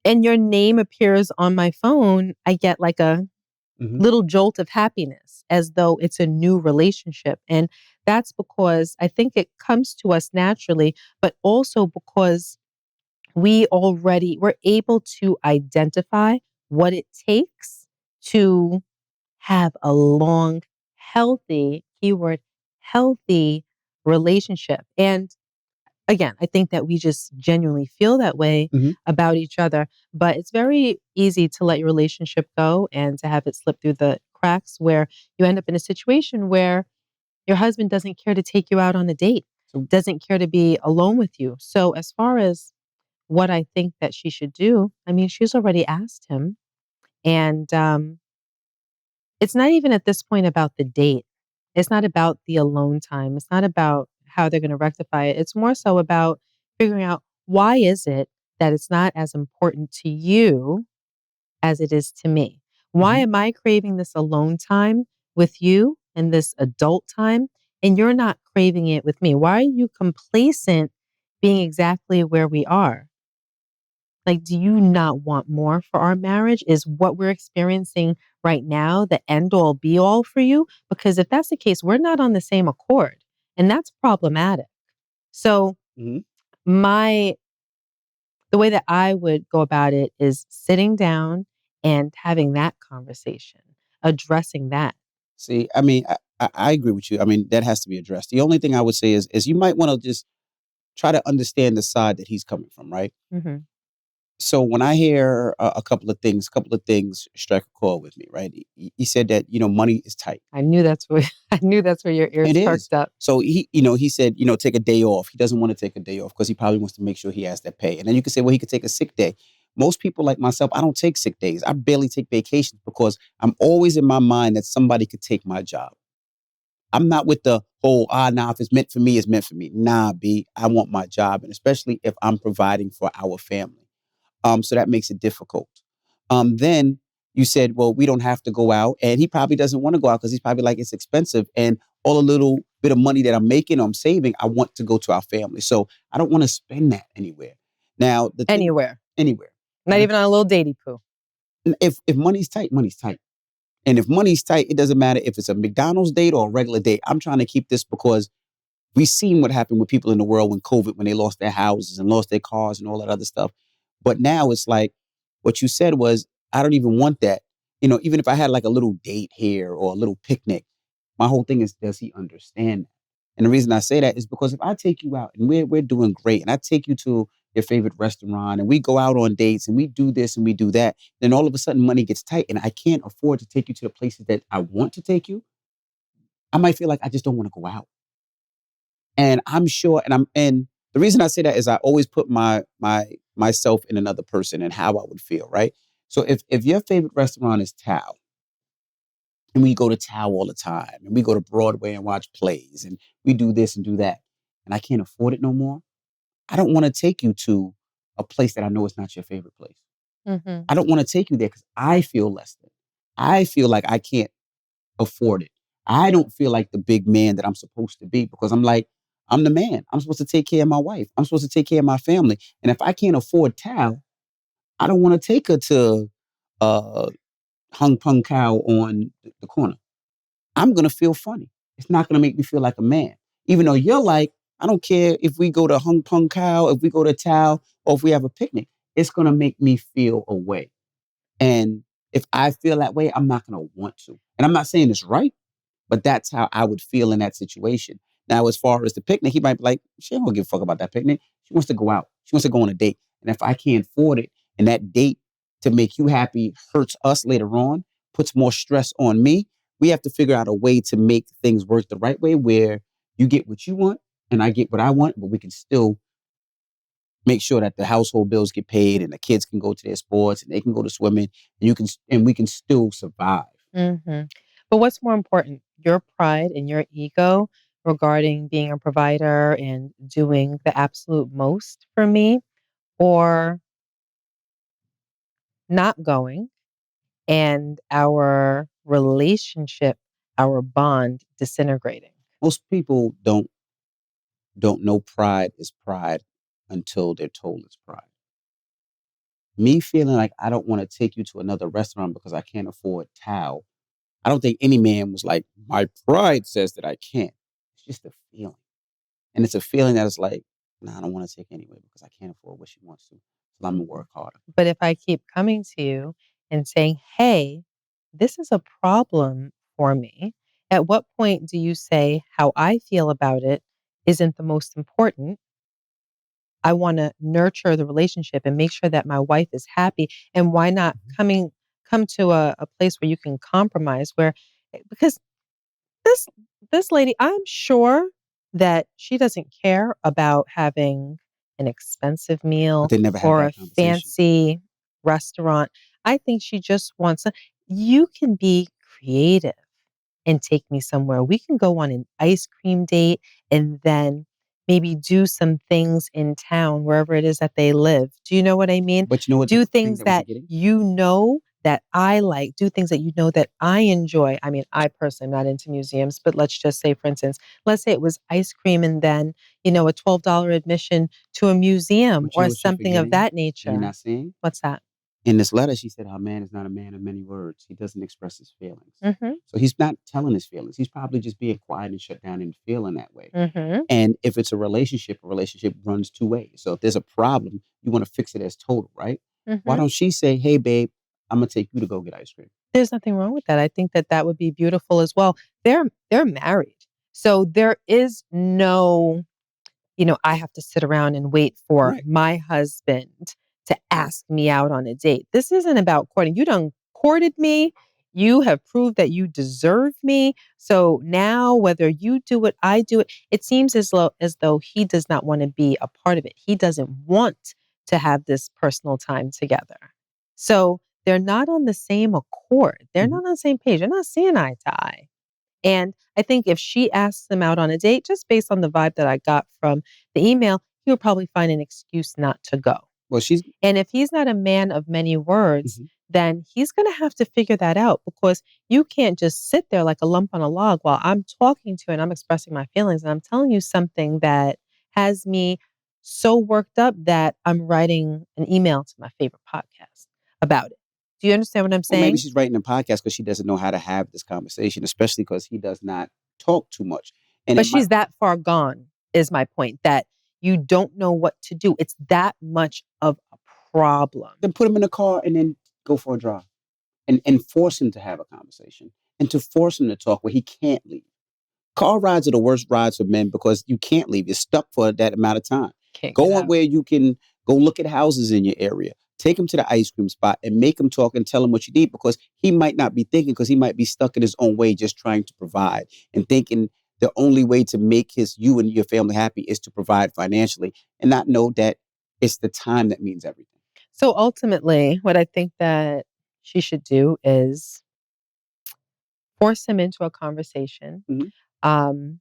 and your name appears on my phone, I get like a Mhm. little jolt of happiness as though it's a new relationship. And that's because I think it comes to us naturally, but also because we're able to identify what it takes to have a long, healthy, keyword, healthy relationship. And again, I think that we just genuinely feel that way Mhm. about each other, but it's very easy to let your relationship go and to have it slip through the cracks where you end up in a situation where your husband doesn't care to take you out on a date, So doesn't care to be alone with you. So as far as what I think that she should do, I mean, she's already asked him. And it's not even at this point about the date. It's not about the alone time. It's not about how they're going to rectify it. It's more so about figuring out why is it that it's not as important to you as it is to me? Why Mhm. am I craving this alone time with you and this adult time, and you're not craving it with me? Why are you complacent being exactly where we are? Like, do you not want more for our marriage? Is what we're experiencing right now the end all be all for you? Because if that's the case, we're not on the same accord, and that's problematic. So, Mhm. my the way that I would go about it is sitting down and having that conversation, addressing that. See, I mean, I agree with you. I mean, that has to be addressed. The only thing I would say is you might want to just try to understand the side that he's coming from, right? Mhm. So when I hear a couple of things strike a chord with me, right? He said that money is tight. I knew that's where I knew that's where your It ears is. perked up. So he said, take a day off. He doesn't want to take a day off because he probably wants to make sure he has that pay. And then you could say, well, he could take a sick day. Most people like myself, I don't take sick days. I barely take vacations because I'm always in my mind that somebody could take my job. I'm not with the whole, nah, if it's meant for me, it's meant for me. Nah, B, I want my job. And especially if I'm providing for our family. So that makes it difficult. Then you said, well, we don't have to go out. And he probably doesn't want to go out because he's probably like, it's expensive. And all the little bit of money that I'm making or I'm saving, I want to go to our family. So I don't want to spend that anywhere. Now, the thing, Anywhere. anywhere. Not even on a little datey poo. If money's tight, money's tight. And if money's tight, it doesn't matter if it's a McDonald's date or a regular date. I'm trying to keep this because we've seen what happened with people in the world when COVID, when they lost their houses and lost their cars and all that other stuff. But now it's like what you said was, I don't even want that. Even if I had like a little date here or a little picnic, my whole thing is, does he understand that? And the reason I say that is because if I take you out and we're doing great and I take you to your favorite restaurant and we go out on dates and we do this and we do that, then all of a sudden money gets tight and I can't afford to take you to the places that I want to take you. I might feel like I just don't want to go out. And I'm sure, and the reason I say that is I always put myself in another person and how I would feel, right? So if your favorite restaurant is Tao, and we go to Tao all the time, and we go to Broadway and watch plays, and we do this and do that, and I can't afford it no more, I don't want to take you to a place that I know is not your favorite place. Mhm. I don't want to take you there because I feel less than. I feel like I can't afford it. I don't feel like the big man that I'm supposed to be because I'm like, I'm the man. I'm supposed to take care of my wife. I'm supposed to take care of my family. And if I can't afford Tao, I don't want to take her to uh, Hung Pung Cow on the corner. I'm going to feel funny. It's not going to make me feel like a man. Even though you're like, I don't care if we go to Hung Pung Cow, if we go to Tao, or if we have a picnic. It's going to make me feel a way. And if I feel that way, I'm not going to want to. And I'm not saying it's right. But that's how I would feel in that situation. Now, as far as the picnic, he might be like, she don't give a fuck about that picnic. She wants to go out. She wants to go on a date. And if I can't afford it and that date to make you happy hurts us later on, puts more stress on me, we have to figure out a way to make things work the right way where you get what you want and I get what I want, but we can still make sure that the household bills get paid and the kids can go to their sports and they can go to swimming and we can still survive. Mhm. But what's more important, your pride and your ego regarding being a provider and doing the absolute most for me, or not going and our relationship, our bond disintegrating? Most people don't know pride is pride until they're told it's pride. Me feeling like I don't want to take you to another restaurant because I can't afford Tao. I don't think any man was like, my pride says that I can't. It's just a feeling. And it's a feeling that is like, nah, I don't want to take anyway because I can't afford what she wants to. So I'm gonna work harder. But if I keep coming to you and saying, "Hey, this is a problem for me," at what point do you say, "How I feel about it isn't the most important. I want to nurture the relationship and make sure that my wife is happy." And why not Mhm. come to a place where you can compromise where because this this lady, I'm sure that she doesn't care about having an expensive But meal they never have or that a conversation. fancy restaurant. I think she just wants you can be creative and take me somewhere. We can go on an ice cream date and then maybe do some things in town, wherever it is that they live. Do you know what I mean? But you know what? Do The thing things that we're that forgetting? you know that I like, do things that you know that I enjoy. I mean, I personally am not into museums, but let's just say, for instance, let's say it was ice cream and then, a $12 admission to a museum But you know or what you're something of forgetting? that You're nature. not seeing? What's that? In this letter, she said, "Our man is not a man of many words. He doesn't express his feelings." Mm-hmm. So he's not telling his feelings. He's probably just being quiet and shut down and feeling that way. Mm-hmm. And if it's a relationship runs two ways. So if there's a problem, you want to fix it as total, right? Why Mm-hmm. don't she say, "Hey, babe, I'm gonna take you to go get ice cream"? There's nothing wrong with that. I think that that would be beautiful as well. They're married. So there is no, I have to sit around and wait for Right. my husband to ask me out on a date. This isn't about courting. You done courted me. You have proved that you deserve me. So now whether you do it, I do it, it seems as though he does not want to be a part of it. He doesn't want to have this personal time together. So they're not on the same accord. They're Mhm. not on the same page. They're not seeing eye to eye. And I think if she asks him out on a date, just based on the vibe that I got from the email, he would probably find an excuse not to go. Well, she's And if he's not a man of many words, Mhm. then he's going to have to figure that out because you can't just sit there like a lump on a log while I'm talking to you and I'm expressing my feelings and I'm telling you something that has me so worked up that I'm writing an email to my favorite podcast about it. Do you understand what I'm Well, maybe saying? she's writing a podcast because she doesn't know how to have this conversation, especially because he does not talk too much. And But it might she's that far gone, is my point, that you don't know what to do. It's that much of a problem. then put him in a car and then go for a drive and force him to have a conversation and to force him to talk where he can't leave. Car rides are the worst rides for men because you can't leave. You're stuck for that amount of time. Can't Go get on out. where you can go look at houses in your area. Take him to the ice cream spot and make him talk and tell him what you need because he might not be thinking because he might be stuck in his own way just trying to provide and thinking the only way to make you and your family happy is to provide financially and not know that it's the time that means everything. So ultimately, what I think that she should do is force him into a conversation, Mhm. um,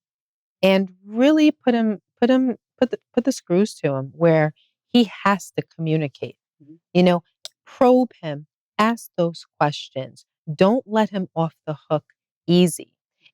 and really put the screws to him where he has to communicate. Mhm. You know, probe him, ask those questions. Don't let him off the hook easy.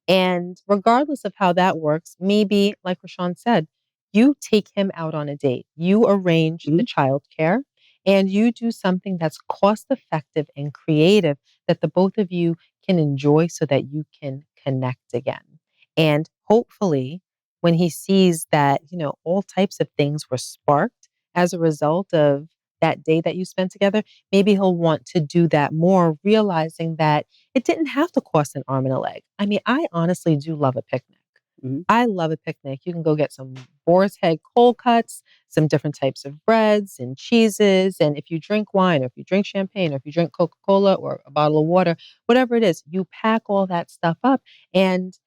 And regardless of how that works, maybe, like Rashawn said, you take him out on a date, you arrange the Mhm. childcare, and you do something that's cost effective and creative that the both of you can enjoy so that you can connect again. And hopefully, when he sees that, all types of things were sparked as a result of that day that you spent together, maybe he'll want to do that more, realizing that it didn't have to cost an arm and a leg. I mean, I honestly do love a picnic. Mhm. I love a picnic. You can go get some boar's head cold cuts, some different types of breads and cheeses. And if you drink wine, or if you drink champagne, or if you drink Coca Cola or a bottle of water, whatever it is, you pack all that stuff up and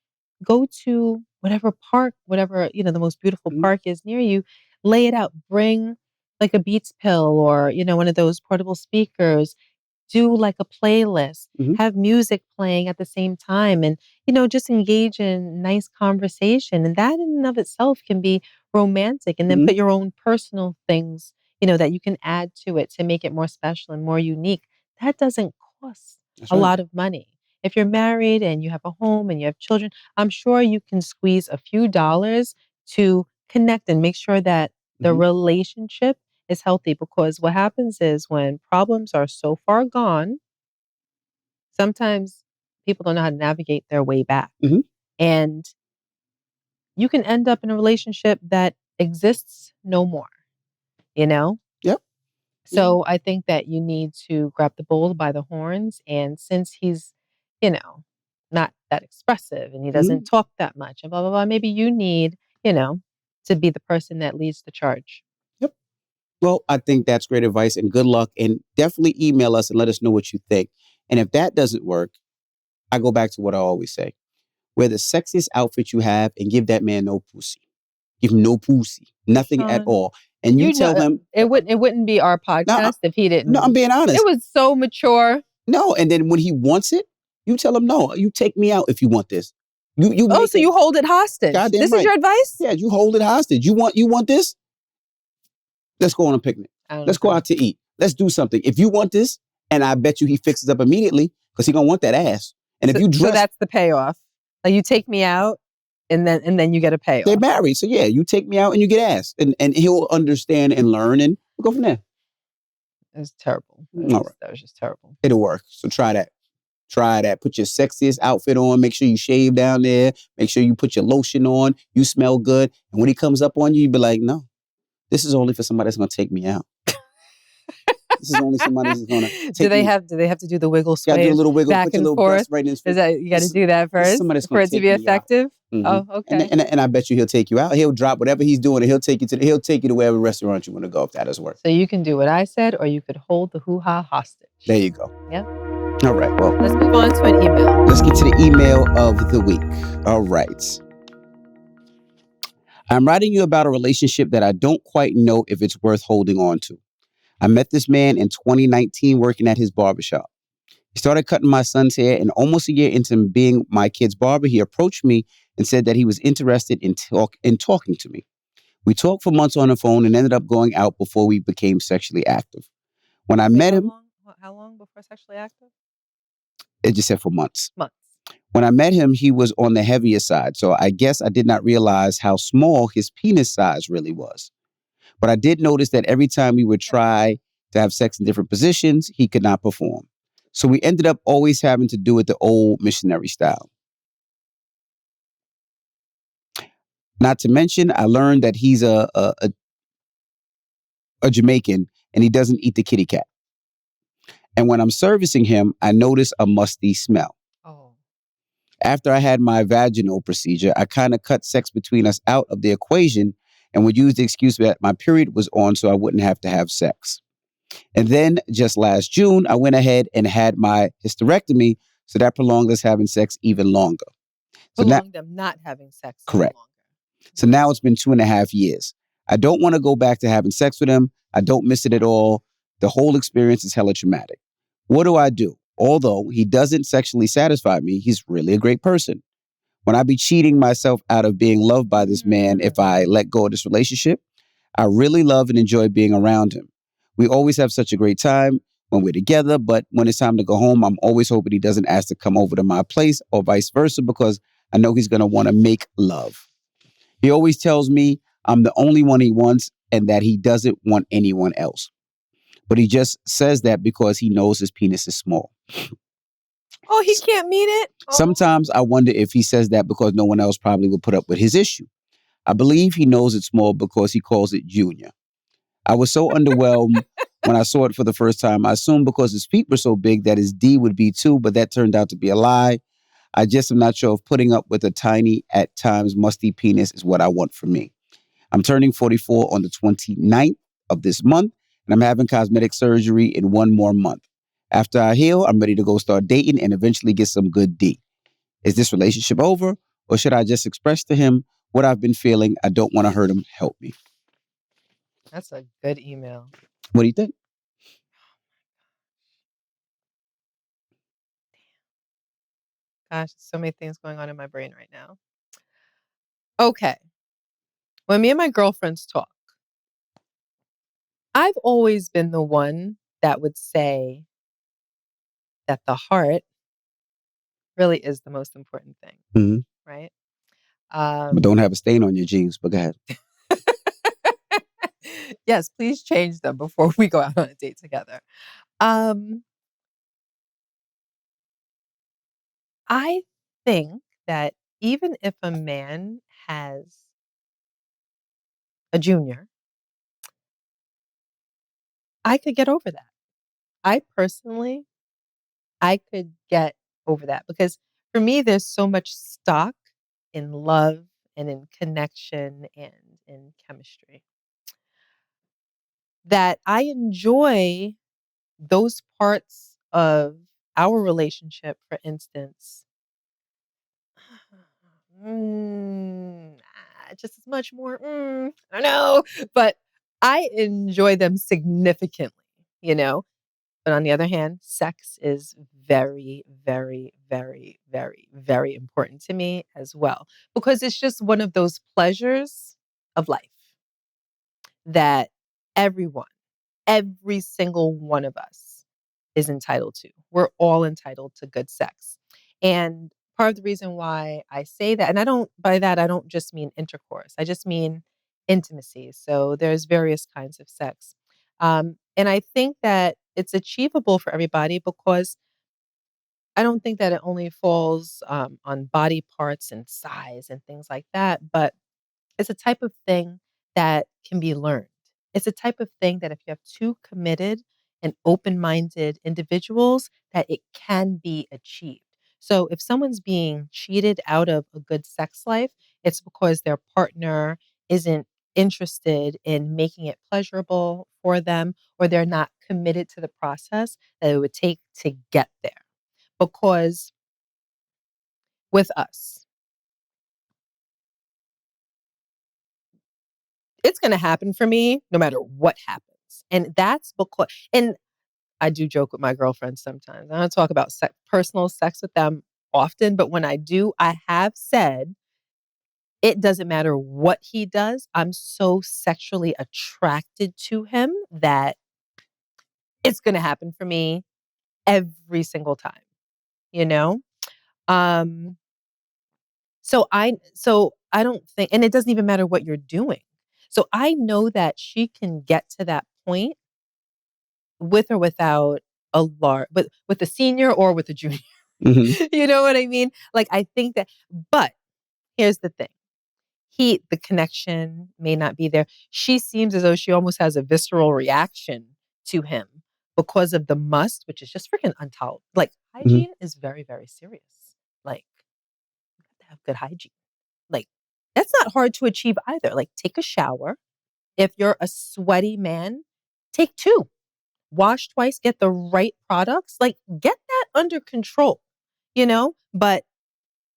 go to whatever park, whatever, the most beautiful Mhm. park is near you, lay it out, bring like a Beats pill or, one of those portable speakers, do like a playlist, Mhm. have music playing at the same time and, just engage in nice conversation. And that in and of itself can be romantic. And then Mhm. put your own personal things, that you can add to it to make it more special and more unique. That doesn't cost That's a right. lot of money. If you're married and you have a home and you have children, I'm sure you can squeeze a few dollars to connect and make sure that the Mhm. relationship is healthy because what happens is when problems are so far gone, sometimes people don't know how to navigate their way back. Mhm. And you can end up in a relationship that exists no more, you know? Yep. Yeah. So I think that you need to grab the bull by the horns. And since he's, you know, not that expressive and he Mhm. doesn't talk that much and blah, blah, blah, maybe you need, to be the person that leads the charge. Yep. Well, I think that's great advice and good luck. And definitely email us and let us know what you think. And if that doesn't work, I go back to what I always say. Wear the sexiest outfit you have and give that man no pussy. Give him no pussy. Nothing at Sean, all. and you You know, tell him, it wouldn't be our podcast if he didn't. no, I'm being honest. It was so mature. No, and then when he wants it, you tell him, no, you take me out if you want this. You Oh, make so it- you hold it hostage. Goddamn This right. is your advice? Yeah, you hold it hostage. You want this? Let's go on a picnic. Let's go out to eat. Let's do something. If you want this, and I bet you he fixes up immediately because he gonna want that ass. And if you So dress, that's the payoff. Like you take me out, and then you get a payoff. they're married. So yeah, you take me out and you get ass, and he'll understand and learn, and we'll go from there. It was terrible. That was just terrible. It'll work. So try that. Try that. Put your sexiest outfit on. Make sure you shave down there. Make sure you put your lotion on. You smell good. And when he comes up on you, you be like, no, this is only for somebody that's going to take me out. This is only somebody that's going to take Do they me. have to do the wiggle You got to do a sway little wiggle. back Put your and little forth? breast right in his face. Is that you got to This- do that this is first somebody that's for gonna it to take be me out. effective? Mhm. Oh, okay. And I bet you he'll take you out. He'll drop whatever he's doing, and he'll take you to wherever restaurant you want to go if that does work. So you can do what I said, or you could hold the hoo-ha hostage. There you go. Yeah. All right. Well, Let's move on to an email. let's get to the email of the week. All right. I'm writing you about a relationship that I don't quite know if it's worth holding on to. I met this man in 2019 working at his barbershop. He started cutting my son's hair, and almost a year into him being my kid's barber, he approached me and said that he was interested in talking to me. We talked for months on the phone and ended up going out before we became sexually active. When I met him, How long before sexually active? it just said for months. Months. When I met him, he was on the heavier side, so I guess I did not realize how small his penis size really was. But I did notice that every time we would try to have sex in different positions, he could not perform. So we ended up always having to do it the old missionary style. Not to mention, I learned that he's a Jamaican and he doesn't eat the kitty cat. And when I'm servicing him, I notice a musty smell. Oh. After I had my vaginal procedure, I kind of cut sex between us out of the equation and would use the excuse that my period was on so I wouldn't have to have sex. And then just last June, I went ahead and had my hysterectomy, so that prolonged us having sex even longer. So now, Prolonged them not having sex. any Correct. longer. so now it's been 2.5 years. I don't want to go back to having sex with him. I don't miss it at all. The whole experience is hella traumatic. What do I do? Although he doesn't sexually satisfy me, he's really a great person. When I be cheating myself out of being loved by this man if I let go of this relationship, I really love and enjoy being around him. We always have such a great time when we're together, but when it's time to go home, I'm always hoping he doesn't ask to come over to my place or vice versa because I know he's going to want to make love. He always tells me I'm the only one he wants and that he doesn't want anyone else. But he just says that because he knows his penis is small. Oh, he can't mean it? Oh. Sometimes I wonder if he says that because no one else probably would put up with his issue. I believe he knows it's small because he calls it junior. I was so underwhelmed when I saw it for the first time. I assumed because his feet were so big that his D would be too, but that turned out to be a lie. I just am not sure if putting up with a tiny, at times musty penis is what I want for me. I'm turning 44 on the 29th of this month, and I'm having cosmetic surgery in 1 more month. After I heal, I'm ready to go start dating and eventually get some good D. Is this relationship over, or should I just express to him what I've been feeling? I don't want to hurt him. Help me. That's a good email. What do you think? Gosh, so many things going on in my brain right now. Okay. When me and my girlfriends talk, I've always been the one that would say that the heart really is the most important thing, Mhm. right? But don't have a stain on your jeans, but go ahead. Yes, please change them before we go out on a date together. I think that even if a man has a junior, I could get over that. I personally, I could get over that because for me, there's so much stock in love and in connection and in chemistry that I enjoy those parts of our relationship, for instance, just as much more. I don't know, but I enjoy them significantly, you know? But on the other hand, sex is very, very, very, very, very important to me as well because it's just one of those pleasures of life that everyone, every single one of us is entitled to. We're all entitled to good sex. And part of the reason why I say that, and by that, I don't just mean intercourse, I just mean intimacy. So there's various kinds of sex. And I think that it's achievable for everybody because I don't think that it only falls on body parts and size and things like that, but it's a type of thing that can be learned. It's a type of thing that if you have two committed and open-minded individuals, that it can be achieved. So if someone's being cheated out of a good sex life, it's because their partner isn't interested in making it pleasurable for them, or they're not committed to the process that it would take to get there. Because with us, it's gonna happen for me no matter what happens. And that's because and I do joke with my girlfriends sometimes. I don't talk about personal sex with them often, but when I do, I have said it doesn't matter what he does. I'm so sexually attracted to him that it's gonna happen for me every single time, you know? Um, so I don't think, and it doesn't even matter what you're doing. So I know that she can get to that point with or without a large, with a senior or with a junior. Hmm. You know what I mean? Like I think that, but here's the thing. The connection may not be there. She seems as though she almost has a visceral reaction to him because of the must, which is just freaking intolerable. Like Hmm. hygiene is very, very serious. Like you have to have good hygiene. Like that's not hard to achieve either. Like take a shower. If you're a sweaty man, take two. Wash twice, get the right products, like get that under control, you know? But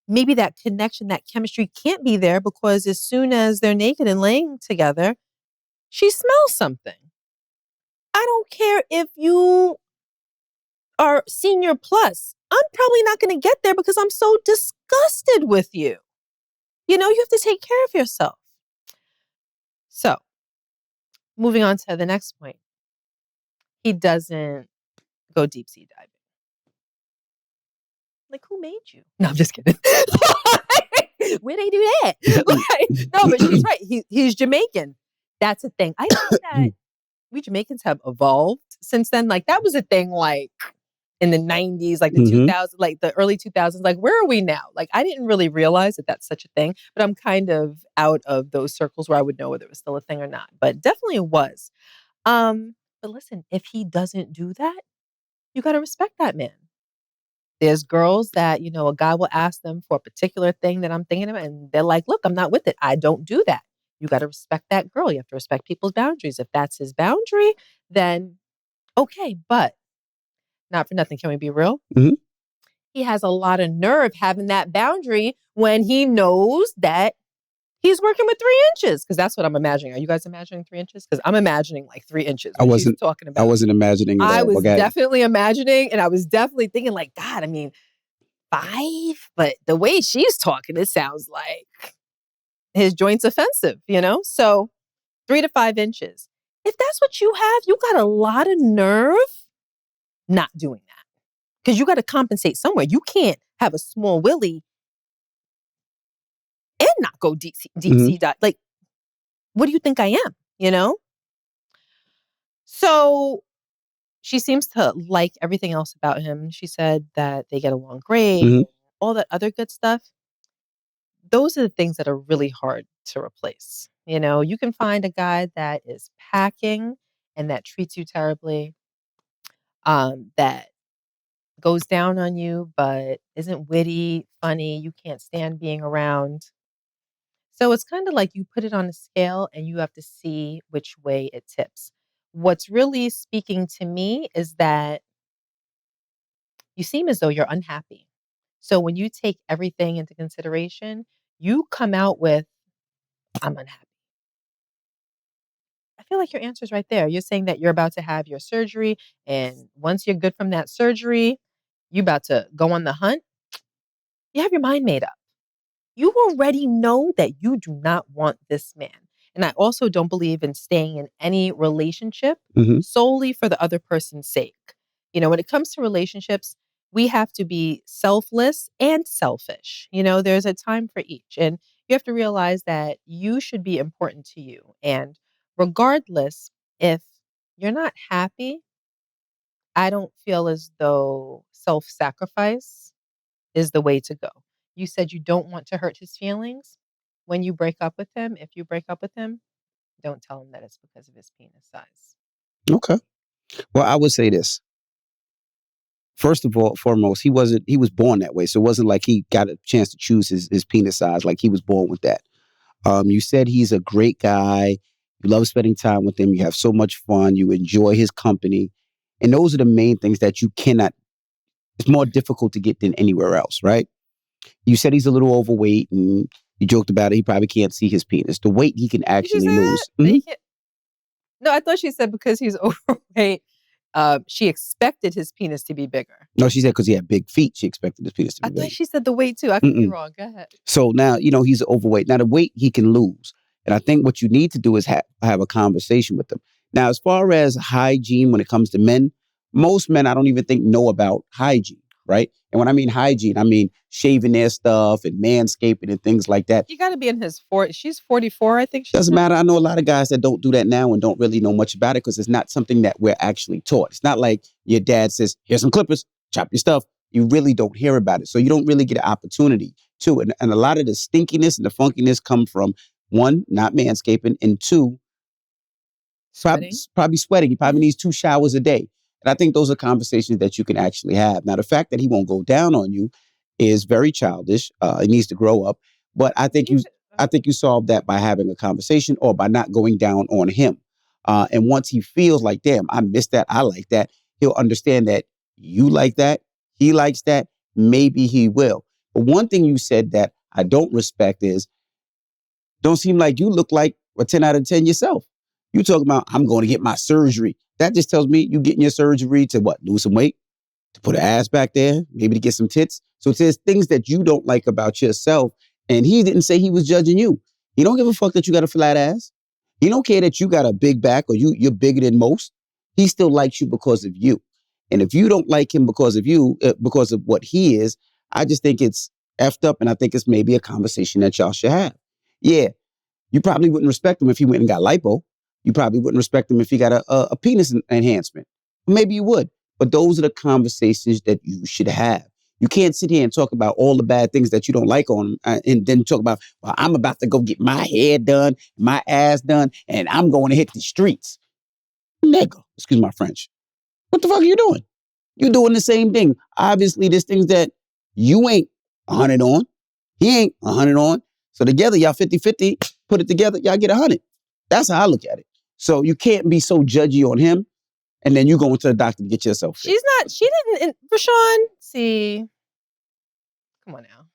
maybe that connection, that chemistry can't be there because as soon as they're naked and laying together, she smells something. I don't care if you are senior plus. I'm probably not going to get there because I'm so disgusted with you. You know, you have to take care of yourself. So, moving on to the next point. He doesn't go deep sea diving. Like, who made you? No, I'm just kidding. Where they do that? Like, no, but she's right. He's Jamaican. That's a thing. I think that we Jamaicans have evolved since then. Like that was a thing like in the 90s, like the Hmm. 2000s, like the early 2000s. Like where are we now? Like I didn't really realize that that's such a thing, but I'm kind of out of those circles where I would know whether it was still a thing or not. But definitely it was. But listen, if he doesn't do that, you got to respect that man. There's girls that, you know, a guy will ask them for a particular thing that I'm thinking of, and they're like, look, I'm not with it. I don't do that. You got to respect that girl. You have to respect people's boundaries. If that's his boundary, then okay. But not for nothing. Can we be real? Hmm. He has a lot of nerve having that boundary when he knows that he's working with 3 inches. Because that's what I'm imagining. Are you guys imagining 3 inches? Because I'm imagining like 3 inches I when she's wasn't. talking I about. wasn't imagining at I all. was But guys, definitely imagining, and I was definitely thinking, like, God, I mean, 5, but the way she's talking, it sounds like his joint's offensive, you know? So 3 to 5 inches. If that's what you have, you got a lot of nerve not doing that. Because you got to compensate somewhere. You can't have a small willy and not go deep hmm sea dive. Like, what do you think I am? You know? So she seems to like everything else about him. She said that they get along great, hmm all that other good stuff. Those are the things that are really hard to replace. You know, you can find a guy that is packing and that treats you terribly, that goes down on you, but isn't witty, funny. You can't stand being around. So it's kind of like you put it on a scale and you have to see which way it tips. What's really speaking to me is that you seem as though you're unhappy. So when you take everything into consideration, you come out with, I'm unhappy. I feel like your answer's right there. You're saying that you're about to have your surgery, and once you're good from that surgery, you about to go on the hunt. You have your mind made up. You already know that you do not want this man. And I also don't believe in staying in any relationship Hmm. solely for the other person's sake. When it comes to relationships, we have to be selfless and selfish. There's a time for each. And you have to realize that you should be important to you. And regardless, if you're not happy, I don't feel as though self sacrifice is the way to go. You said you don't want to hurt his feelings. When you break up with him, if you break up with him, don't tell him that it's because of his penis size. Okay. Well, I would say this. First of all, foremost, he was born that way. So it wasn't like he got a chance to choose his penis size, like he was born with that. You said he's a great guy. You love spending time with him. You have so much fun. You enjoy his company. And those are the main things that you cannot, it's more difficult to get than anywhere else, right? You said he's a little overweight and you joked about it. He probably can't see his penis. The weight he can Did you actually say lose. that? Mhm. No, I thought she said because he's overweight, she expected his penis to be bigger. No, she said because he had big feet, she expected his penis to be I big. thought she said the weight too. I could be Mm-mm. wrong. Go ahead. So now, he's overweight. Now, the weight he can lose. And I think what you need to do is have a conversation with them. Now, as far as hygiene, when it comes to men, most men I don't even think know about hygiene, right? And when I mean hygiene, I mean shaving their stuff and manscaping and things like that. You got to be in his 40s. She's 44, I think. Doesn't matter. I know a lot of guys that don't do that now and don't really know much about it because it's not something that we're actually taught. It's not like your dad says, here's some clippers, chop your stuff. You really don't hear about it. So you don't really get an opportunity to. And a lot of the stinkiness and the funkiness come from, one, not manscaping, and two, probably sweating. He probably needs 2 showers a day. And I think those are conversations that you can actually have. Now, the fact that he won't go down on you is very childish. He needs to grow up. But I think you solve that by having a conversation or by not going down on him. And once he feels like, damn, I miss that, I like that, he'll understand that you like that, he likes that, maybe he will. But one thing you said that I don't respect is, don't seem like you look like a 10 out of 10 yourself. You talking about, I'm going to get my surgery. That just tells me you getting your surgery to what? Lose some weight? To put an ass back there? Maybe to get some tits? So it says things that you don't like about yourself. And he didn't say he was judging you. He don't give a fuck that you got a flat ass. He don't care that you got a big back or you're bigger than most. He still likes you because of you. And if you don't like him because of you, because of what he is, I just think it's effed up. And I think it's maybe a conversation that y'all should have. Yeah, you probably wouldn't respect him if he went and got lipo. You probably wouldn't respect him if he got a penis enhancement. Maybe you would. But those are the conversations that you should have. You can't sit here and talk about all the bad things that you don't like on him and then talk about, well, I'm about to go get my hair done, my ass done, and I'm going to hit the streets. Nigga, excuse my French. What the fuck are you doing? You're doing the same thing. Obviously, there's things that you ain't 100 on. He ain't 100 on. So together, y'all 50-50, put it together, y'all get 100. That's how I look at it. So you can't be so judgy on him and then you go into the doctor to get yourself fixed. She didn't, Rashawn, see, come on now.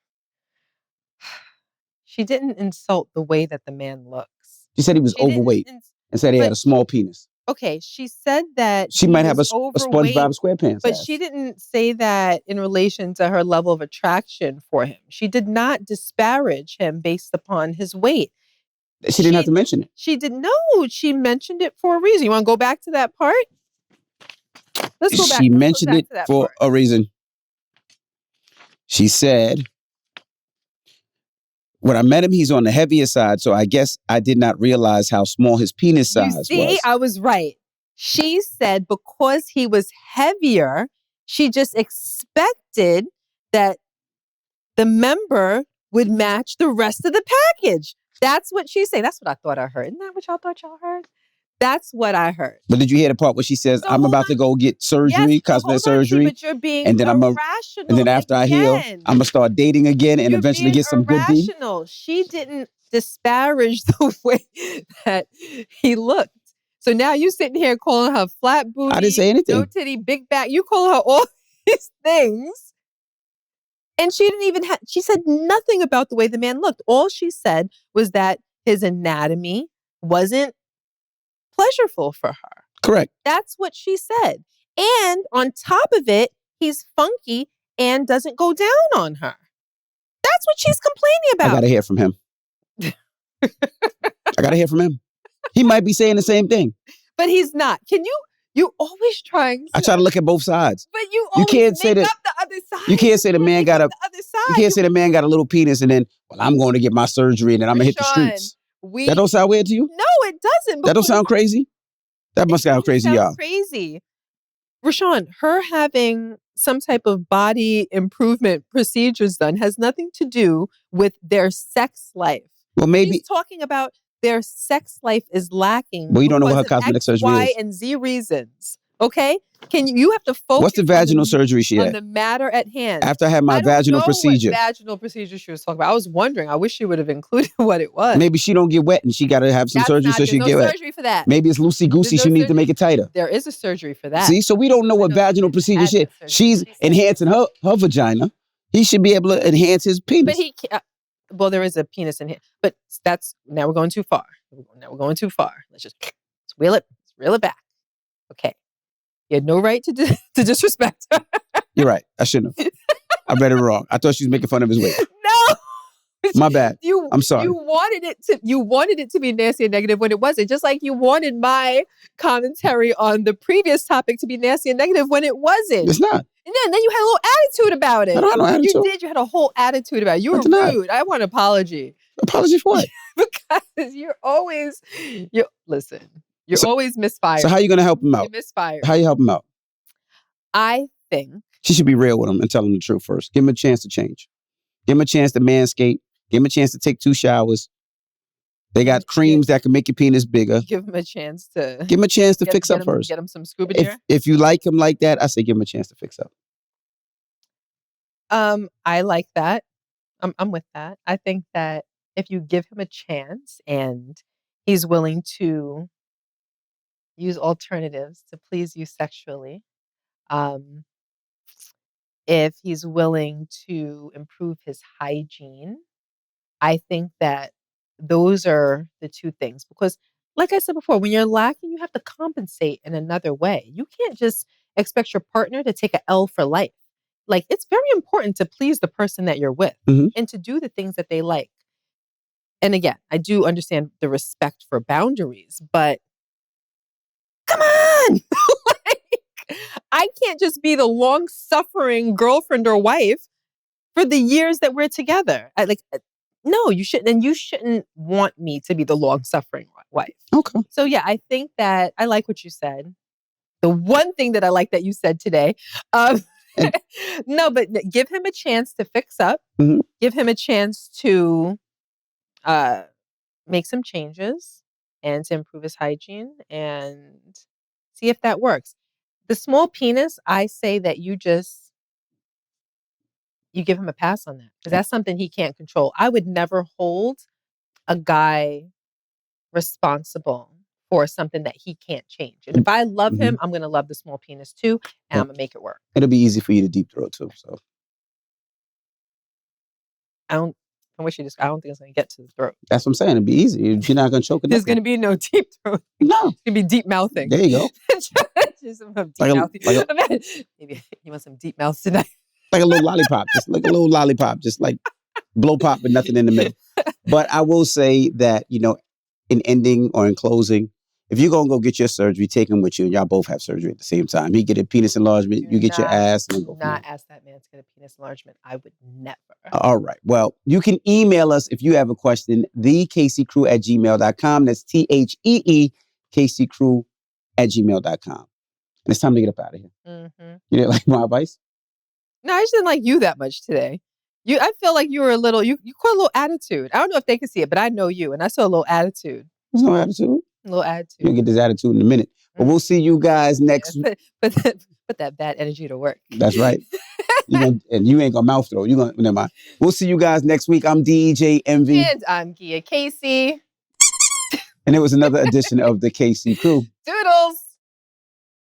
She didn't insult the way that the man looks. She said he was overweight and said he had a small penis. Okay, she said that she might have a SpongeBob SquarePants but ass. She didn't say that in relation to her level of attraction for him. She did not disparage him based upon his weight. She didn't have to mention it. She didn't. No, she mentioned it for a reason. You want to go back to that part? Let's go back. She mentioned it for a reason. She said, when I met him, he's on the heavier side, so I guess I did not realize how small his penis size was. You see, I was right. She said because he was heavier, she just expected that the member would match the rest of the package. That's what she's saying. That's what I thought I heard. Isn't that what y'all thought y'all heard? That's what I heard. But did you hear the part where she says, I'm about to go get surgery, cosmetic surgery, but you're being and then irrational. and then after I heal, I'm gonna start dating again and eventually get some good D? She didn't disparage the way that he looked. So now you sitting here calling her flat booty. I didn't say anything. No titty, big back. You call her all these things. And she didn't even she said nothing about the way the man looked. All she said was that his anatomy wasn't pleasureful for her. Correct. That's what she said. And on top of it, he's funky and doesn't go down on her. That's what she's complaining about. I got to hear from him. I got to hear from him. He might be saying the same thing. But he's not. You always trying to. I try to look at both sides. But you always can't say make that- up the other side. You can't say the man got a. the other side. You can't say the man got a little penis and then, well, I'm going to get my surgery and then I'm going to hit the Rashawn, streets. That don't sound weird to you? No, it doesn't. That don't because sound crazy? That must sound crazy, sounds y'all. Crazy. Rashawn, her having some type of body improvement procedures done has nothing to do with their sex life. Well, maybe. He's talking about their sex life is lacking. Well, you don't know what her because of cosmetic X, surgery Y, is. and Z reasons. Okay? You have to focus What's the vaginal surgery she on had? the matter at hand. After I had my I don't vaginal know procedure. What vaginal procedure she was talking about. I was wondering. I wish she would have included what it was. Maybe she don't get wet and she got to have some That's surgery not- so she there's can no get wet. surgery for that. Maybe it's loosey-goosey. There's She no needs to surgery. make it tighter. There is a surgery for that. See? So we don't know what No, vaginal procedure that's she the surgery. She's She said- enhancing her vagina. He should be able to enhance his penis. But he can't. Well, there is a penis in here. But now we're going too far. Let's reel it back. Okay. You had no right to disrespect her. You're right. I shouldn't have. I read it wrong. I thought she was making fun of his weight. No. My bad. You, I'm sorry. You wanted it to be nasty and negative when it wasn't. Just like you wanted my commentary on the previous topic to be nasty and negative when it wasn't. It's not. And then you had a little attitude about it. I don't have no attitude. You did. You had a whole attitude about it. You I were did not. rude. I want an apology. Apology for what? Because you're always misfired. So how you going to help him You're out? misfired. How you help him out? I think She should be real with him and tell him the truth first. Give him a chance to change. Give him a chance to manscape. Give him a chance to take 2 showers. They got creams that can make your penis bigger. give him a chance to Give him a chance to fix up him, first. Get him some scuba gear. If you like him like that, I say give him a chance to fix up. I like that. I'm with that. I think that if you give him a chance and he's willing to use alternatives to please you sexually, if he's willing to improve his hygiene, I think that those are the 2 things. Because like I said before, when you're lacking, you have to compensate in another way. You can't just expect your partner to take an L for life. Like, it's very important to please the person that you're with Mhm. and to do the things that they like. And again, I do understand the respect for boundaries, but come on! Like, I can't just be the long-suffering girlfriend or wife for the years that we're together. No, you shouldn't. And you shouldn't want me to be the long-suffering wife. Okay. So yeah, I think that I like what you said. The one thing that I like that you said today, no, but give him a chance to fix up. Mhm. Give him a chance to make some changes and to improve his hygiene and see if that works. The small penis, I say that you give him a pass on that because that's something he can't control. I would never hold a guy responsible for something that he can't change. And if I love him, I'm going to love the small penis too, and Yeah. I'm going to make it work. It'll be easy for you to deep throat too. So I don't think it's going to get to the throat. that's what I'm saying. It'll be easy. You're not going to choke it. There's going to be no deep throat. No. It's going to be deep mouthing. There you go. Just some deep Like a- mouthing. like Maybe you want some deep mouths tonight. Like a little lollipop. Just like a little lollipop. Just like blow pop with nothing in the middle. But I will say that, in ending or in closing, if you're going to go get your surgery, take him with you and y'all both have surgery at the same time. He get a penis enlargement, Do you get your not- ass. And then Do go from not there. ask that man to get a penis enlargement. I would never. All right. Well, you can email us if you have a question, thekcrew@gmail.com. That's THEEKCrew@gmail.com. And it's time to get up out of here. Mm-hmm. You didn't like my advice? No, I just didn't like you that much today. I feel like you were a little, you caught a little attitude. I don't know if they can see it, but I know you, and I saw a little attitude. There's no attitude. A little You'll attitude. get this attitude in a minute. But we'll see you guys next. Put that bad energy to work. That's right. And you ain't gonna mouth throw. Never mind. We'll see you guys next week. I'm DJ Envy. And I'm Gia Casey. And it was another edition of the KC Crew. Doodles.